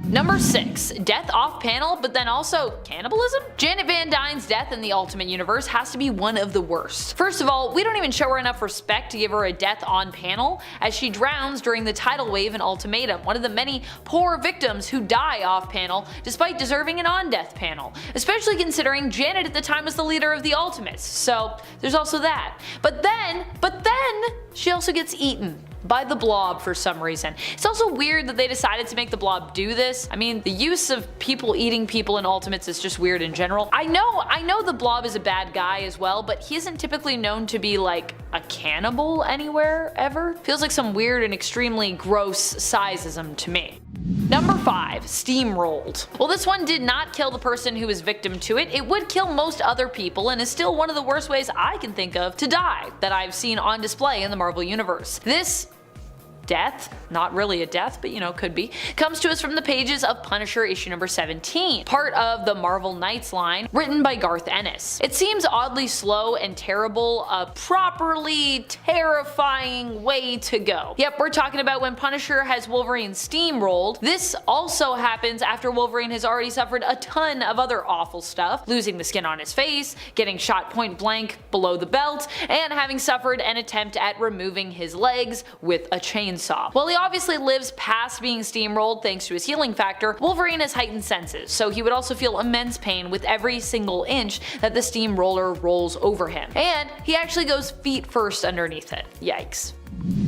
Number 6. Death off panel, but then also cannibalism? Janet Van Dyne's death in the Ultimate Universe has to be one of the worst. First of all, we don't even show her enough respect to give her a death on panel, as she drowns during the tidal wave in Ultimatum, one of the many poor victims who die off panel despite deserving an on-death panel, especially considering Janet at the time was the leader of the Ultimates, so there's also that. But then, she also gets eaten by the Blob for some reason. It's also weird that they decided to make the Blob do this. I mean, the use of people eating people in Ultimates is just weird in general. I know the Blob is a bad guy as well, but he isn't typically known to be like a cannibal anywhere, ever. Feels like some weird and extremely gross sizeism to me. Number 5. Steamrolled. Well, this one did not kill the person who was victim to it. It would kill most other people and is still one of the worst ways I can think of to die that I've seen on display in the Marvel Universe. This death, not really a death, but could be, comes to us from the pages of Punisher issue number 17, part of the Marvel Knights line, written by Garth Ennis. It seems oddly slow and terrible, a properly terrifying way to go. Yep, we're talking about when Punisher has Wolverine steamrolled. This also happens after Wolverine has already suffered a ton of other awful stuff, losing the skin on his face, getting shot point blank below the belt, and having suffered an attempt at removing his legs with a chainsaw. While he obviously lives past being steamrolled thanks to his healing factor, Wolverine has heightened senses, so he would also feel immense pain with every single inch that the steamroller rolls over him. And he actually goes feet first underneath it. Yikes.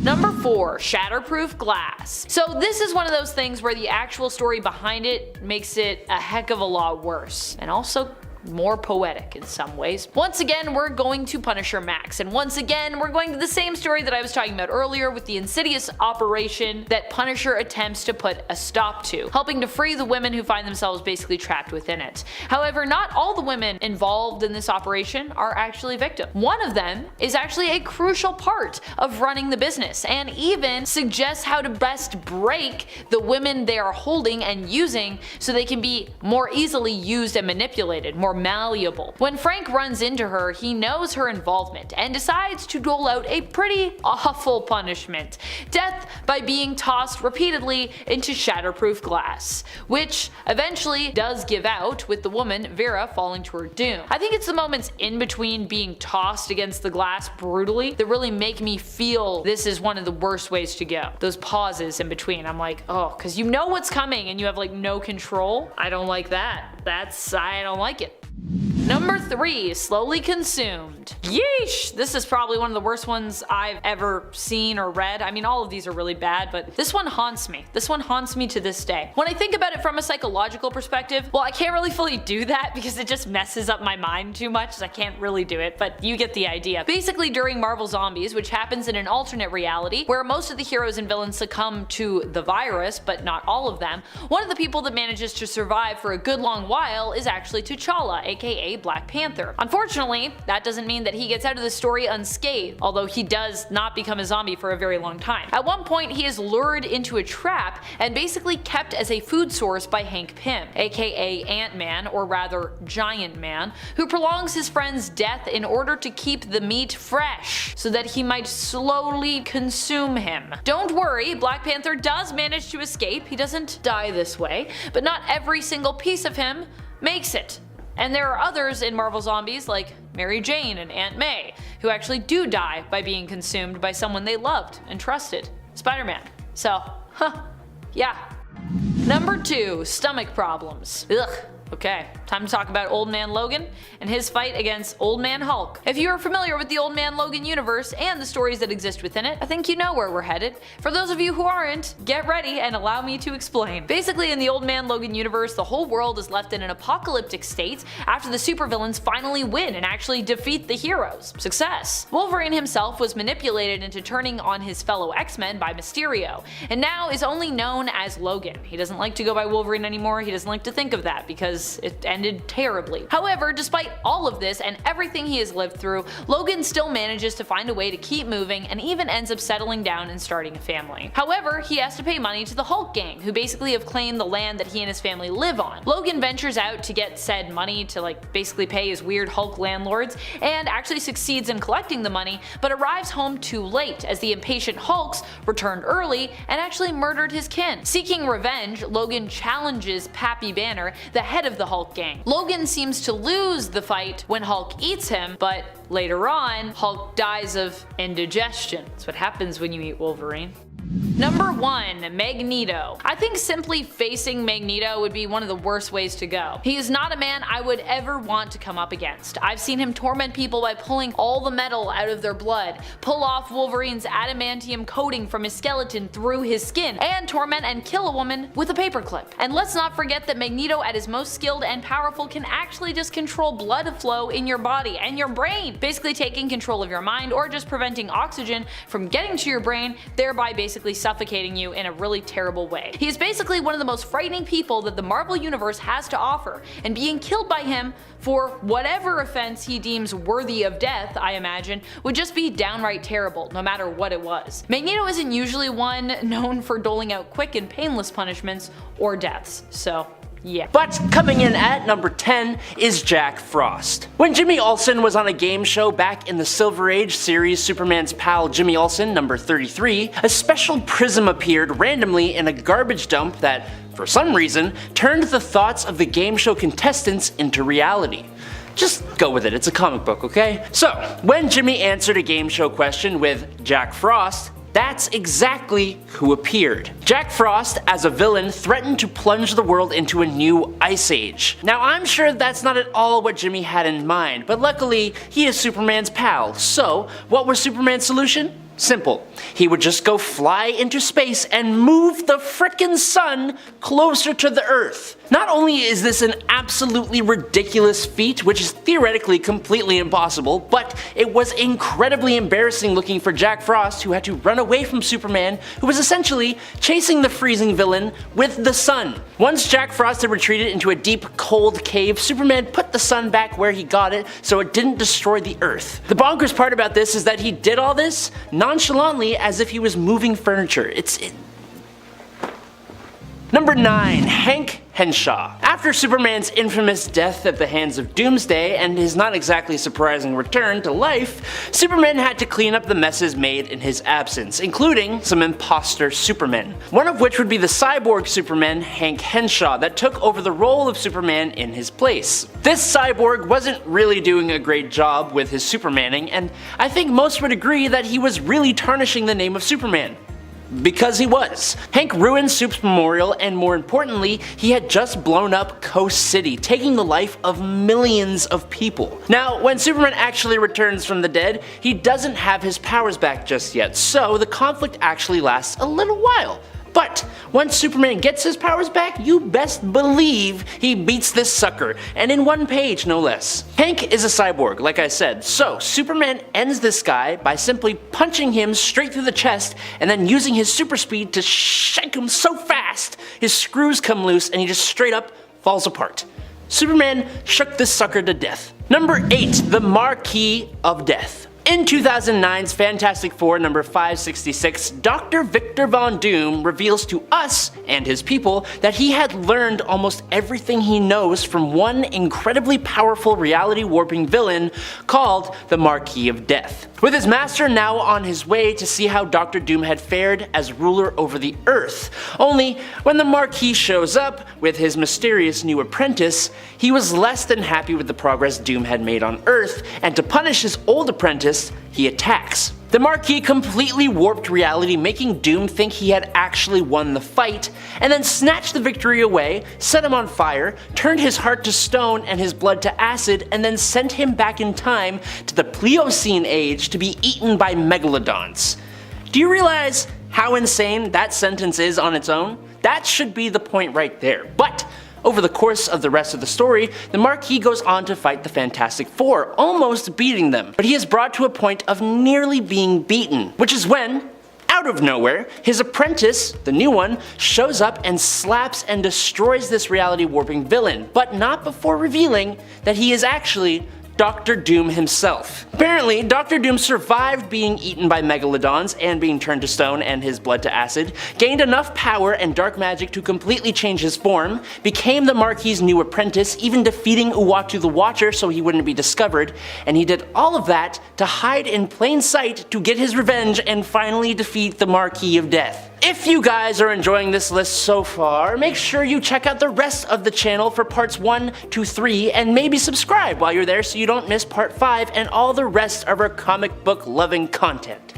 Number 4. Shatterproof glass. So this is one of those things where the actual story behind it makes it a heck of a lot worse, and also more poetic in some ways. Once again, we're going to Punisher Max, and once again, we're going to the same story that I was talking about earlier with the insidious operation that Punisher attempts to put a stop to, helping to free the women who find themselves basically trapped within it. However, not all the women involved in this operation are actually victims. One of them is actually a crucial part of running the business, and even suggests how to best break the women they are holding and using so they can be more easily used and manipulated, more malleable. When Frank runs into her, he knows her involvement and decides to dole out a pretty awful punishment: death by being tossed repeatedly into shatterproof glass, which eventually does give out, with the woman, Vera, falling to her doom. I think it's the moments in between being tossed against the glass brutally that really make me feel this is one of the worst ways to go. Those pauses in between, I'm like, oh, because you know what's coming and you have like no control. I don't like that. I don't like it. Number 3, slowly consumed. Yeesh! This is probably one of the worst ones I've ever seen or read. I mean, all of these are really bad, but this one haunts me. This one haunts me to this day. When I think about it from a psychological perspective, well, I can't really fully do that because it just messes up my mind too much, so I can't really do it, but you get the idea. Basically, during Marvel Zombies, which happens in an alternate reality, where most of the heroes and villains succumb to the virus, but not all of them, one of the people that manages to survive for a good long while is actually T'Challa, aka Black Panther. Unfortunately, that doesn't mean that he gets out of the story unscathed, although he does not become a zombie for a very long time. At one point, he is lured into a trap and basically kept as a food source by Hank Pym, aka Ant-Man, or rather Giant Man, who prolongs his friend's death in order to keep the meat fresh, so that he might slowly consume him. Don't worry, Black Panther does manage to escape. He doesn't die this way, but not every single piece of him makes it. And there are others in Marvel Zombies like Mary Jane and Aunt May who actually do die by being consumed by someone they loved and trusted, Spider-Man. So, yeah. Number 2, stomach problems. Ugh. Okay, time to talk about Old Man Logan and his fight against Old Man Hulk. If you are familiar with the Old Man Logan universe and the stories that exist within it, I think you know where we're headed. For those of you who aren't, get ready and allow me to explain. Basically, in the Old Man Logan universe, the whole world is left in an apocalyptic state after the supervillains finally win and actually defeat the heroes. Success! Wolverine himself was manipulated into turning on his fellow X-Men by Mysterio, and now is only known as Logan. He doesn't like to go by Wolverine anymore, he doesn't like to think of that because it ended terribly. However, despite all of this and everything he has lived through, Logan still manages to find a way to keep moving and even ends up settling down and starting a family. However, he has to pay money to the Hulk gang, who basically have claimed the land that he and his family live on. Logan ventures out to get said money to basically pay his weird Hulk landlords, and actually succeeds in collecting the money, but arrives home too late as the impatient Hulks returned early and actually murdered his kin. Seeking revenge, Logan challenges Pappy Banner, the head of the Hulk gang. Logan seems to lose the fight when Hulk eats him, but later on, Hulk dies of indigestion. That's what happens when you eat Wolverine. Number 1, Magneto. I think simply facing Magneto would be one of the worst ways to go. He is not a man I would ever want to come up against. I've seen him torment people by pulling all the metal out of their blood, pull off Wolverine's adamantium coating from his skeleton through his skin, and torment and kill a woman with a paperclip. And let's not forget that Magneto at his most skilled and powerful can actually just control blood flow in your body and your brain, basically taking control of your mind or just preventing oxygen from getting to your brain, thereby basically suffocating you in a really terrible way. He is basically one of the most frightening people that the Marvel Universe has to offer, and being killed by him for whatever offense he deems worthy of death, I imagine, would just be downright terrible, no matter what it was. Magneto isn't usually one known for doling out quick and painless punishments or deaths, so yeah.
But coming in at number 10 is Jack Frost. When Jimmy Olsen was on a game show back in the Silver Age series Superman's Pal Jimmy Olsen number 33, a special prism appeared randomly in a garbage dump that, for some reason, turned the thoughts of the game show contestants into reality. Just go with it, it's a comic book, okay? So, when Jimmy answered a game show question with Jack Frost, that's exactly who appeared. Jack Frost, as a villain, threatened to plunge the world into a new ice age. Now, I'm sure that's not at all what Jimmy had in mind, but luckily, he is Superman's pal. So, what was Superman's solution? Simple. He would just go fly into space and move the frickin' sun closer to the Earth. Not only is this an absolutely ridiculous feat, which is theoretically completely impossible, but it was incredibly embarrassing looking for Jack Frost, who had to run away from Superman, who was essentially chasing the freezing villain with the sun. Once Jack Frost had retreated into a deep, cold cave, Superman put the sun back where he got it so it didn't destroy the Earth. The bonkers part about this is that he did all this nonchalantly as if he was moving furniture. Number 9. Hank Henshaw. After Superman's infamous death at the hands of Doomsday and his not exactly surprising return to life, Superman had to clean up the messes made in his absence, including some imposter Supermen. One of which would be the cyborg Superman, Hank Henshaw, that took over the role of Superman in his place. This cyborg wasn't really doing a great job with his Supermaning, and I think most would agree that he was really tarnishing the name of Superman. Because he was. Hank ruined Soup's memorial, and more importantly, he had just blown up Coast City, taking the life of millions of people. Now, when Superman actually returns from the dead, he doesn't have his powers back just yet, so the conflict actually lasts a little while. But once Superman gets his powers back, you best believe he beats this sucker, and in one page no less. Hank is a cyborg, like I said, so Superman ends this guy by simply punching him straight through the chest and then using his super speed to shake him so fast his screws come loose and he just straight up falls apart. Superman shook this sucker to death. Number 8. The Marquis of Death. In 2009's Fantastic Four number 566, Dr. Victor Von Doom reveals to us and his people that he had learned almost everything he knows from one incredibly powerful reality warping villain called the Marquis of Death. With his master now on his way to see how Dr. Doom had fared as ruler over the Earth. Only when the Marquis shows up with his mysterious new apprentice, he was less than happy with the progress Doom had made on Earth, and to punish his old apprentice, he attacks. The Marquis completely warped reality, making Doom think he had actually won the fight, and then snatched the victory away, set him on fire, turned his heart to stone and his blood to acid, and then sent him back in time to the Pliocene age to be eaten by megalodons. Do you realize how insane that sentence is on its own? That should be the point right there. But over the course of the rest of the story, the Marquis goes on to fight the Fantastic Four, almost beating them, but he is brought to a point of nearly being beaten, which is when, out of nowhere, his apprentice, the new one, shows up and slaps and destroys this reality warping villain, but not before revealing that he is actually Dr. Doom himself. Apparently, Dr. Doom survived being eaten by megalodons and being turned to stone and his blood to acid, gained enough power and dark magic to completely change his form, became the Marquis' new apprentice, even defeating Uatu the Watcher so he wouldn't be discovered, and he did all of that to hide in plain sight to get his revenge and finally defeat the Marquis of Death. If you guys are enjoying this list so far, make sure you check out the rest of the channel for parts 1 to 3 and maybe subscribe while you're there so you don't miss part 5 and all the rest of our comic book loving content.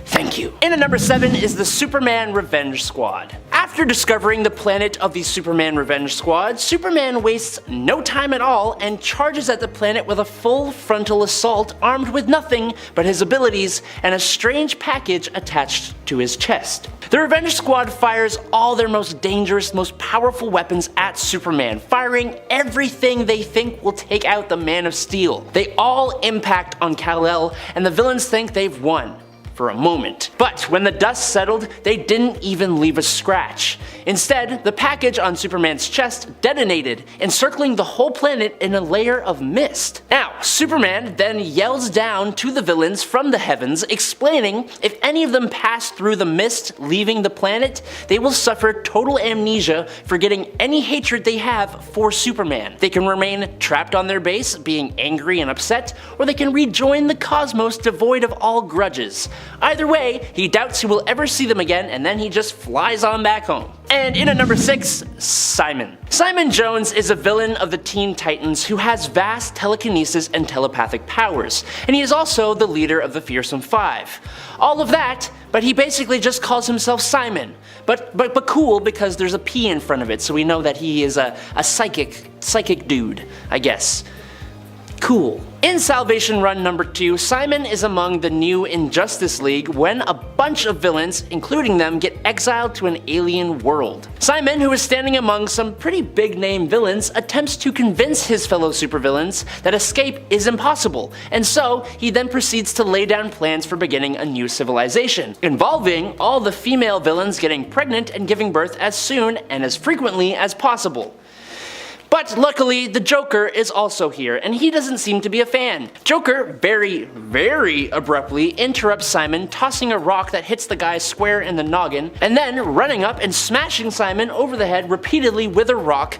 Thank you. In at number 7 is the Superman Revenge Squad. After discovering the planet of the Superman Revenge Squad, Superman wastes no time at all and charges at the planet with a full frontal assault armed with nothing but his abilities and a strange package attached to his chest. The Revenge Squad fires all their most dangerous, most powerful weapons at Superman, firing everything they think will take out the Man of Steel. They all impact on Kal-El, and the villains think they've won. For a moment. But when the dust settled, they didn't even leave a scratch. Instead, the package on Superman's chest detonated, encircling the whole planet in a layer of mist. Now, Superman then yells down to the villains from the heavens, explaining if any of them pass through the mist leaving the planet, they will suffer total amnesia, forgetting any hatred they have for Superman. They can remain trapped on their base, being angry and upset, or they can rejoin the cosmos devoid of all grudges. Either way, he doubts he will ever see them again, and then he just flies on back home. And in at number 6, Simon. Simon Jones is a villain of the Teen Titans who has vast telekinesis and telepathic powers, and he is also the leader of the Fearsome Five. All of that, but he basically just calls himself Simon. But cool because there's a P in front of it, so we know that he is a psychic dude, I guess. Cool. In Salvation Run number 2, Simon is among the new Injustice League when a bunch of villains, including them, get exiled to an alien world. Simon, who is standing among some pretty big name villains, attempts to convince his fellow supervillains that escape is impossible, and so he then proceeds to lay down plans for beginning a new civilization, involving all the female villains getting pregnant and giving birth as soon and as frequently as possible. But luckily, the Joker is also here, and he doesn't seem to be a fan. Joker very, very abruptly interrupts Simon, tossing a rock that hits the guy square in the noggin, and then running up and smashing Simon over the head repeatedly with a rock,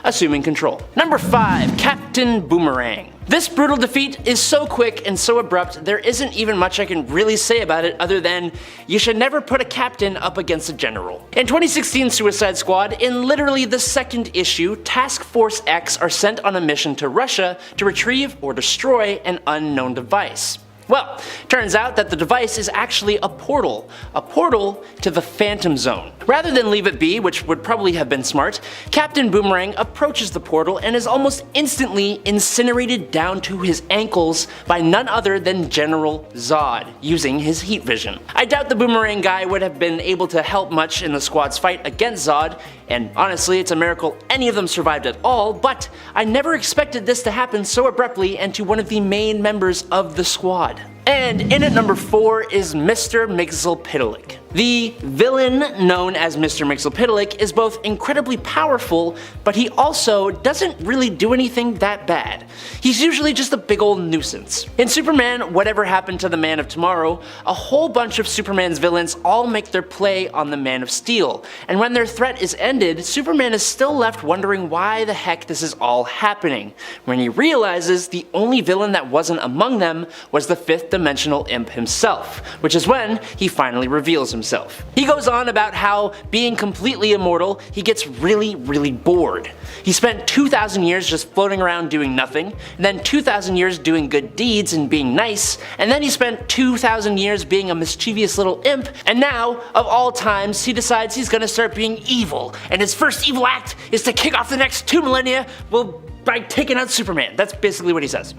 assuming control. Number 5, Captain Boomerang. This brutal defeat is so quick and so abrupt, there isn't even much I can really say about it other than you should never put a captain up against a general. In 2016 Suicide Squad, in literally the second issue, Task Force X are sent on a mission to Russia to retrieve or destroy an unknown device. Well, turns out that the device is actually a portal to the Phantom Zone. Rather than leave it be, which would probably have been smart, Captain Boomerang approaches the portal and is almost instantly incinerated down to his ankles by none other than General Zod, using his heat vision. I doubt the Boomerang guy would have been able to help much in the squad's fight against Zod, and honestly it's a miracle any of them survived at all, but I never expected this to happen so abruptly and to one of the main members of the squad. And in at number 4 is Mr. Mxyzptlk. The villain known as Mr. Mxyzptlk is both incredibly powerful, but he also doesn't really do anything that bad. He's usually just a big old nuisance. In Superman Whatever Happened to the Man of Tomorrow, a whole bunch of Superman's villains all make their play on the Man of Steel, and when their threat is ended, Superman is still left wondering why the heck this is all happening, when he realizes the only villain that wasn't among them was the 5th dimensional imp himself, which is when he finally reveals himself. He goes on about how, being completely immortal, he gets really bored. He spent 2,000 years just floating around doing nothing, and then 2,000 years doing good deeds and being nice, and then he spent 2,000 years being a mischievous little imp, and now, of all times, he decides he's gonna start being evil, and his first evil act is to kick off the next 2 millennia, well, by taking out Superman. That's basically what he says.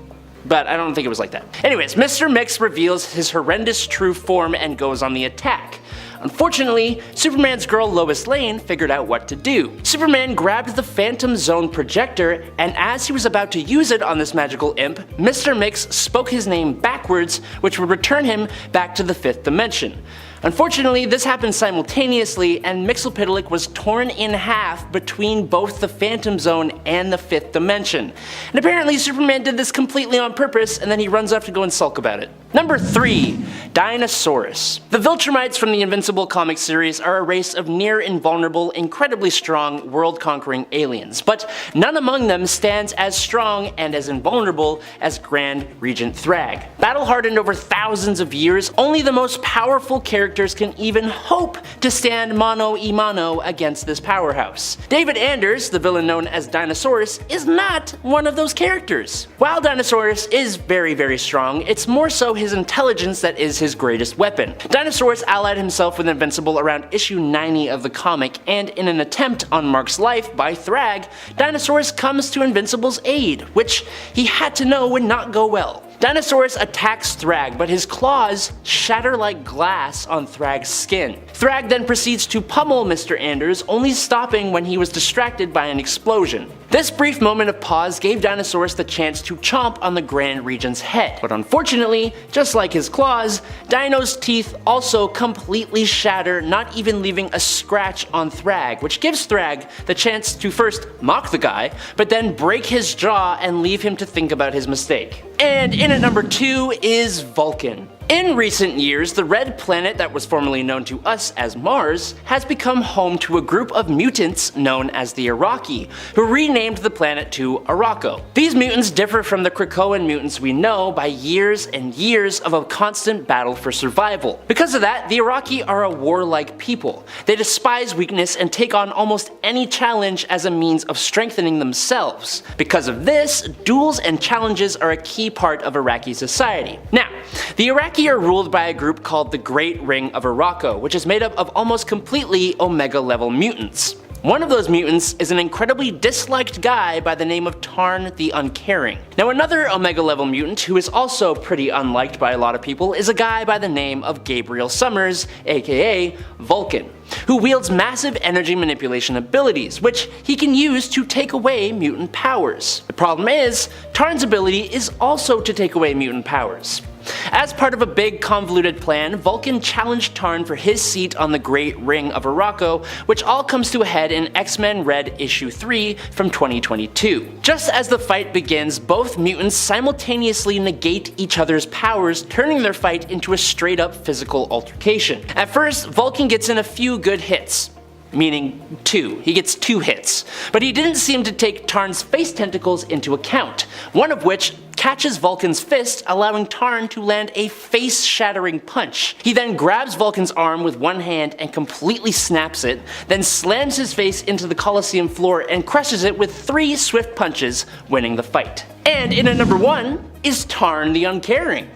But I don't think it was like that. Anyways, Mr. Mix reveals his horrendous true form and goes on the attack. Unfortunately, Superman's girl Lois Lane figured out what to do. Superman grabbed the Phantom Zone projector, and as he was about to use it on this magical imp, Mr. Mix spoke his name backwards, which would return him back to the 5th dimension. Unfortunately, this happened simultaneously, and Mxyzptlk was torn in half between both the Phantom Zone and the 5th dimension. And apparently Superman did this completely on purpose, and then he runs off to go and sulk about it. Number 3, Dinosaurus. The Viltrumites from the Invincible comic series are a race of near invulnerable, incredibly strong, world-conquering aliens, but none among them stands as strong and as invulnerable as Grand Regent Thrag. Battle-hardened over thousands of years, only the most powerful characters can even hope to stand mano-a-mano against this powerhouse. David Anders, the villain known as Dinosaurus, is not one of those characters. While Dinosaurus is very strong, it's more so his intelligence that is his greatest weapon. Dinosaurus allied himself with Invincible around issue 90 of the comic, and in an attempt on Mark's life by Thrag, Dinosaurus comes to Invincible's aid, which he had to know would not go well. Dinosaurus attacks Thrag, but his claws shatter like glass on Thrag's skin. Thrag then proceeds to pummel Mr. Anders, only stopping when he was distracted by an explosion. This brief moment of pause gave Dinosaurus the chance to chomp on the Grand Regent's head, but unfortunately, just like his claws, Dino's teeth also completely shatter, not even leaving a scratch on Thrag, which gives Thrag the chance to first mock the guy, but then break his jaw and leave him to think about his mistake. And in at number 2 is Vulcan. In recent years, the red planet that was formerly known to us as Mars has become home to a group of mutants known as the Iraqi, who renamed the planet to Arakko. These mutants differ from the Krakoan mutants we know by years and years of a constant battle for survival. Because of that, the Iraqi are a warlike people. They despise weakness and take on almost any challenge as a means of strengthening themselves. Because of this, duels and challenges are a key part of Iraqi society. Now, the Iraqi are ruled by a group called the Great Ring of Arakko, which is made up of almost completely Omega level mutants. One of those mutants is an incredibly disliked guy by the name of Tarn the Uncaring. Now another Omega level mutant who is also pretty unliked by a lot of people is a guy by the name of Gabriel Summers, aka Vulcan, who wields massive energy manipulation abilities, which he can use to take away mutant powers. The problem is, Tarn's ability is also to take away mutant powers. As part of a big convoluted plan, Vulcan challenged Tarn for his seat on the Great Ring of Araco, which all comes to a head in X-Men Red issue 3 from 2022. Just as the fight begins, both mutants simultaneously negate each other's powers, turning their fight into a straight up physical altercation. At first, Vulcan gets in a few good hits. Meaning 2. He gets 2 hits. But he didn't seem to take Tarn's face tentacles into account, one of which catches Vulcan's fist, allowing Tarn to land a face-shattering punch. He then grabs Vulcan's arm with one hand and completely snaps it, then slams his face into the Coliseum floor and crushes it with 3 swift punches, winning the fight. And in at number 1 is Tarn the Uncaring.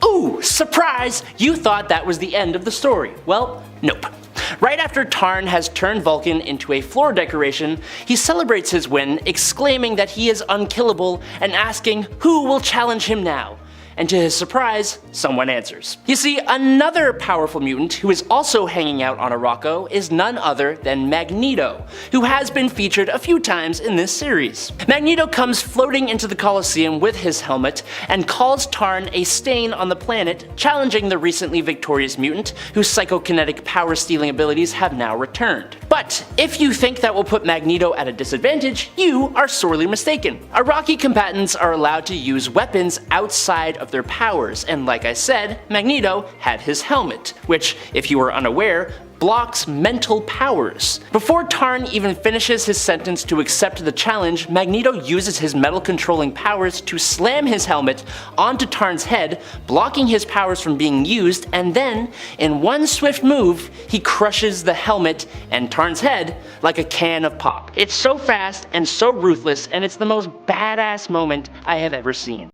Ooh, surprise! You thought that was the end of the story. Well, nope. Right after Tarn has turned Vulcan into a floor decoration, he celebrates his win, exclaiming that he is unkillable and asking who will challenge him now. And to his surprise, someone answers. You see, another powerful mutant who is also hanging out on Araco is none other than Magneto, who has been featured a few times in this series. Magneto comes floating into the Coliseum with his helmet and calls Tarn a stain on the planet, challenging the recently victorious mutant whose psychokinetic power-stealing abilities have now returned. But if you think that will put Magneto at a disadvantage, you are sorely mistaken. Araki combatants are allowed to use weapons outside of their powers, and like I said, Magneto had his helmet, which, if you are unaware, blocks mental powers. Before Tarn even finishes his sentence to accept the challenge, Magneto uses his metal controlling powers to slam his helmet onto Tarn's head, blocking his powers from being used, and then, in one swift move, he crushes the helmet and Tarn's head like a can of pop. It's so fast and so ruthless, and it's the most badass moment I have ever seen.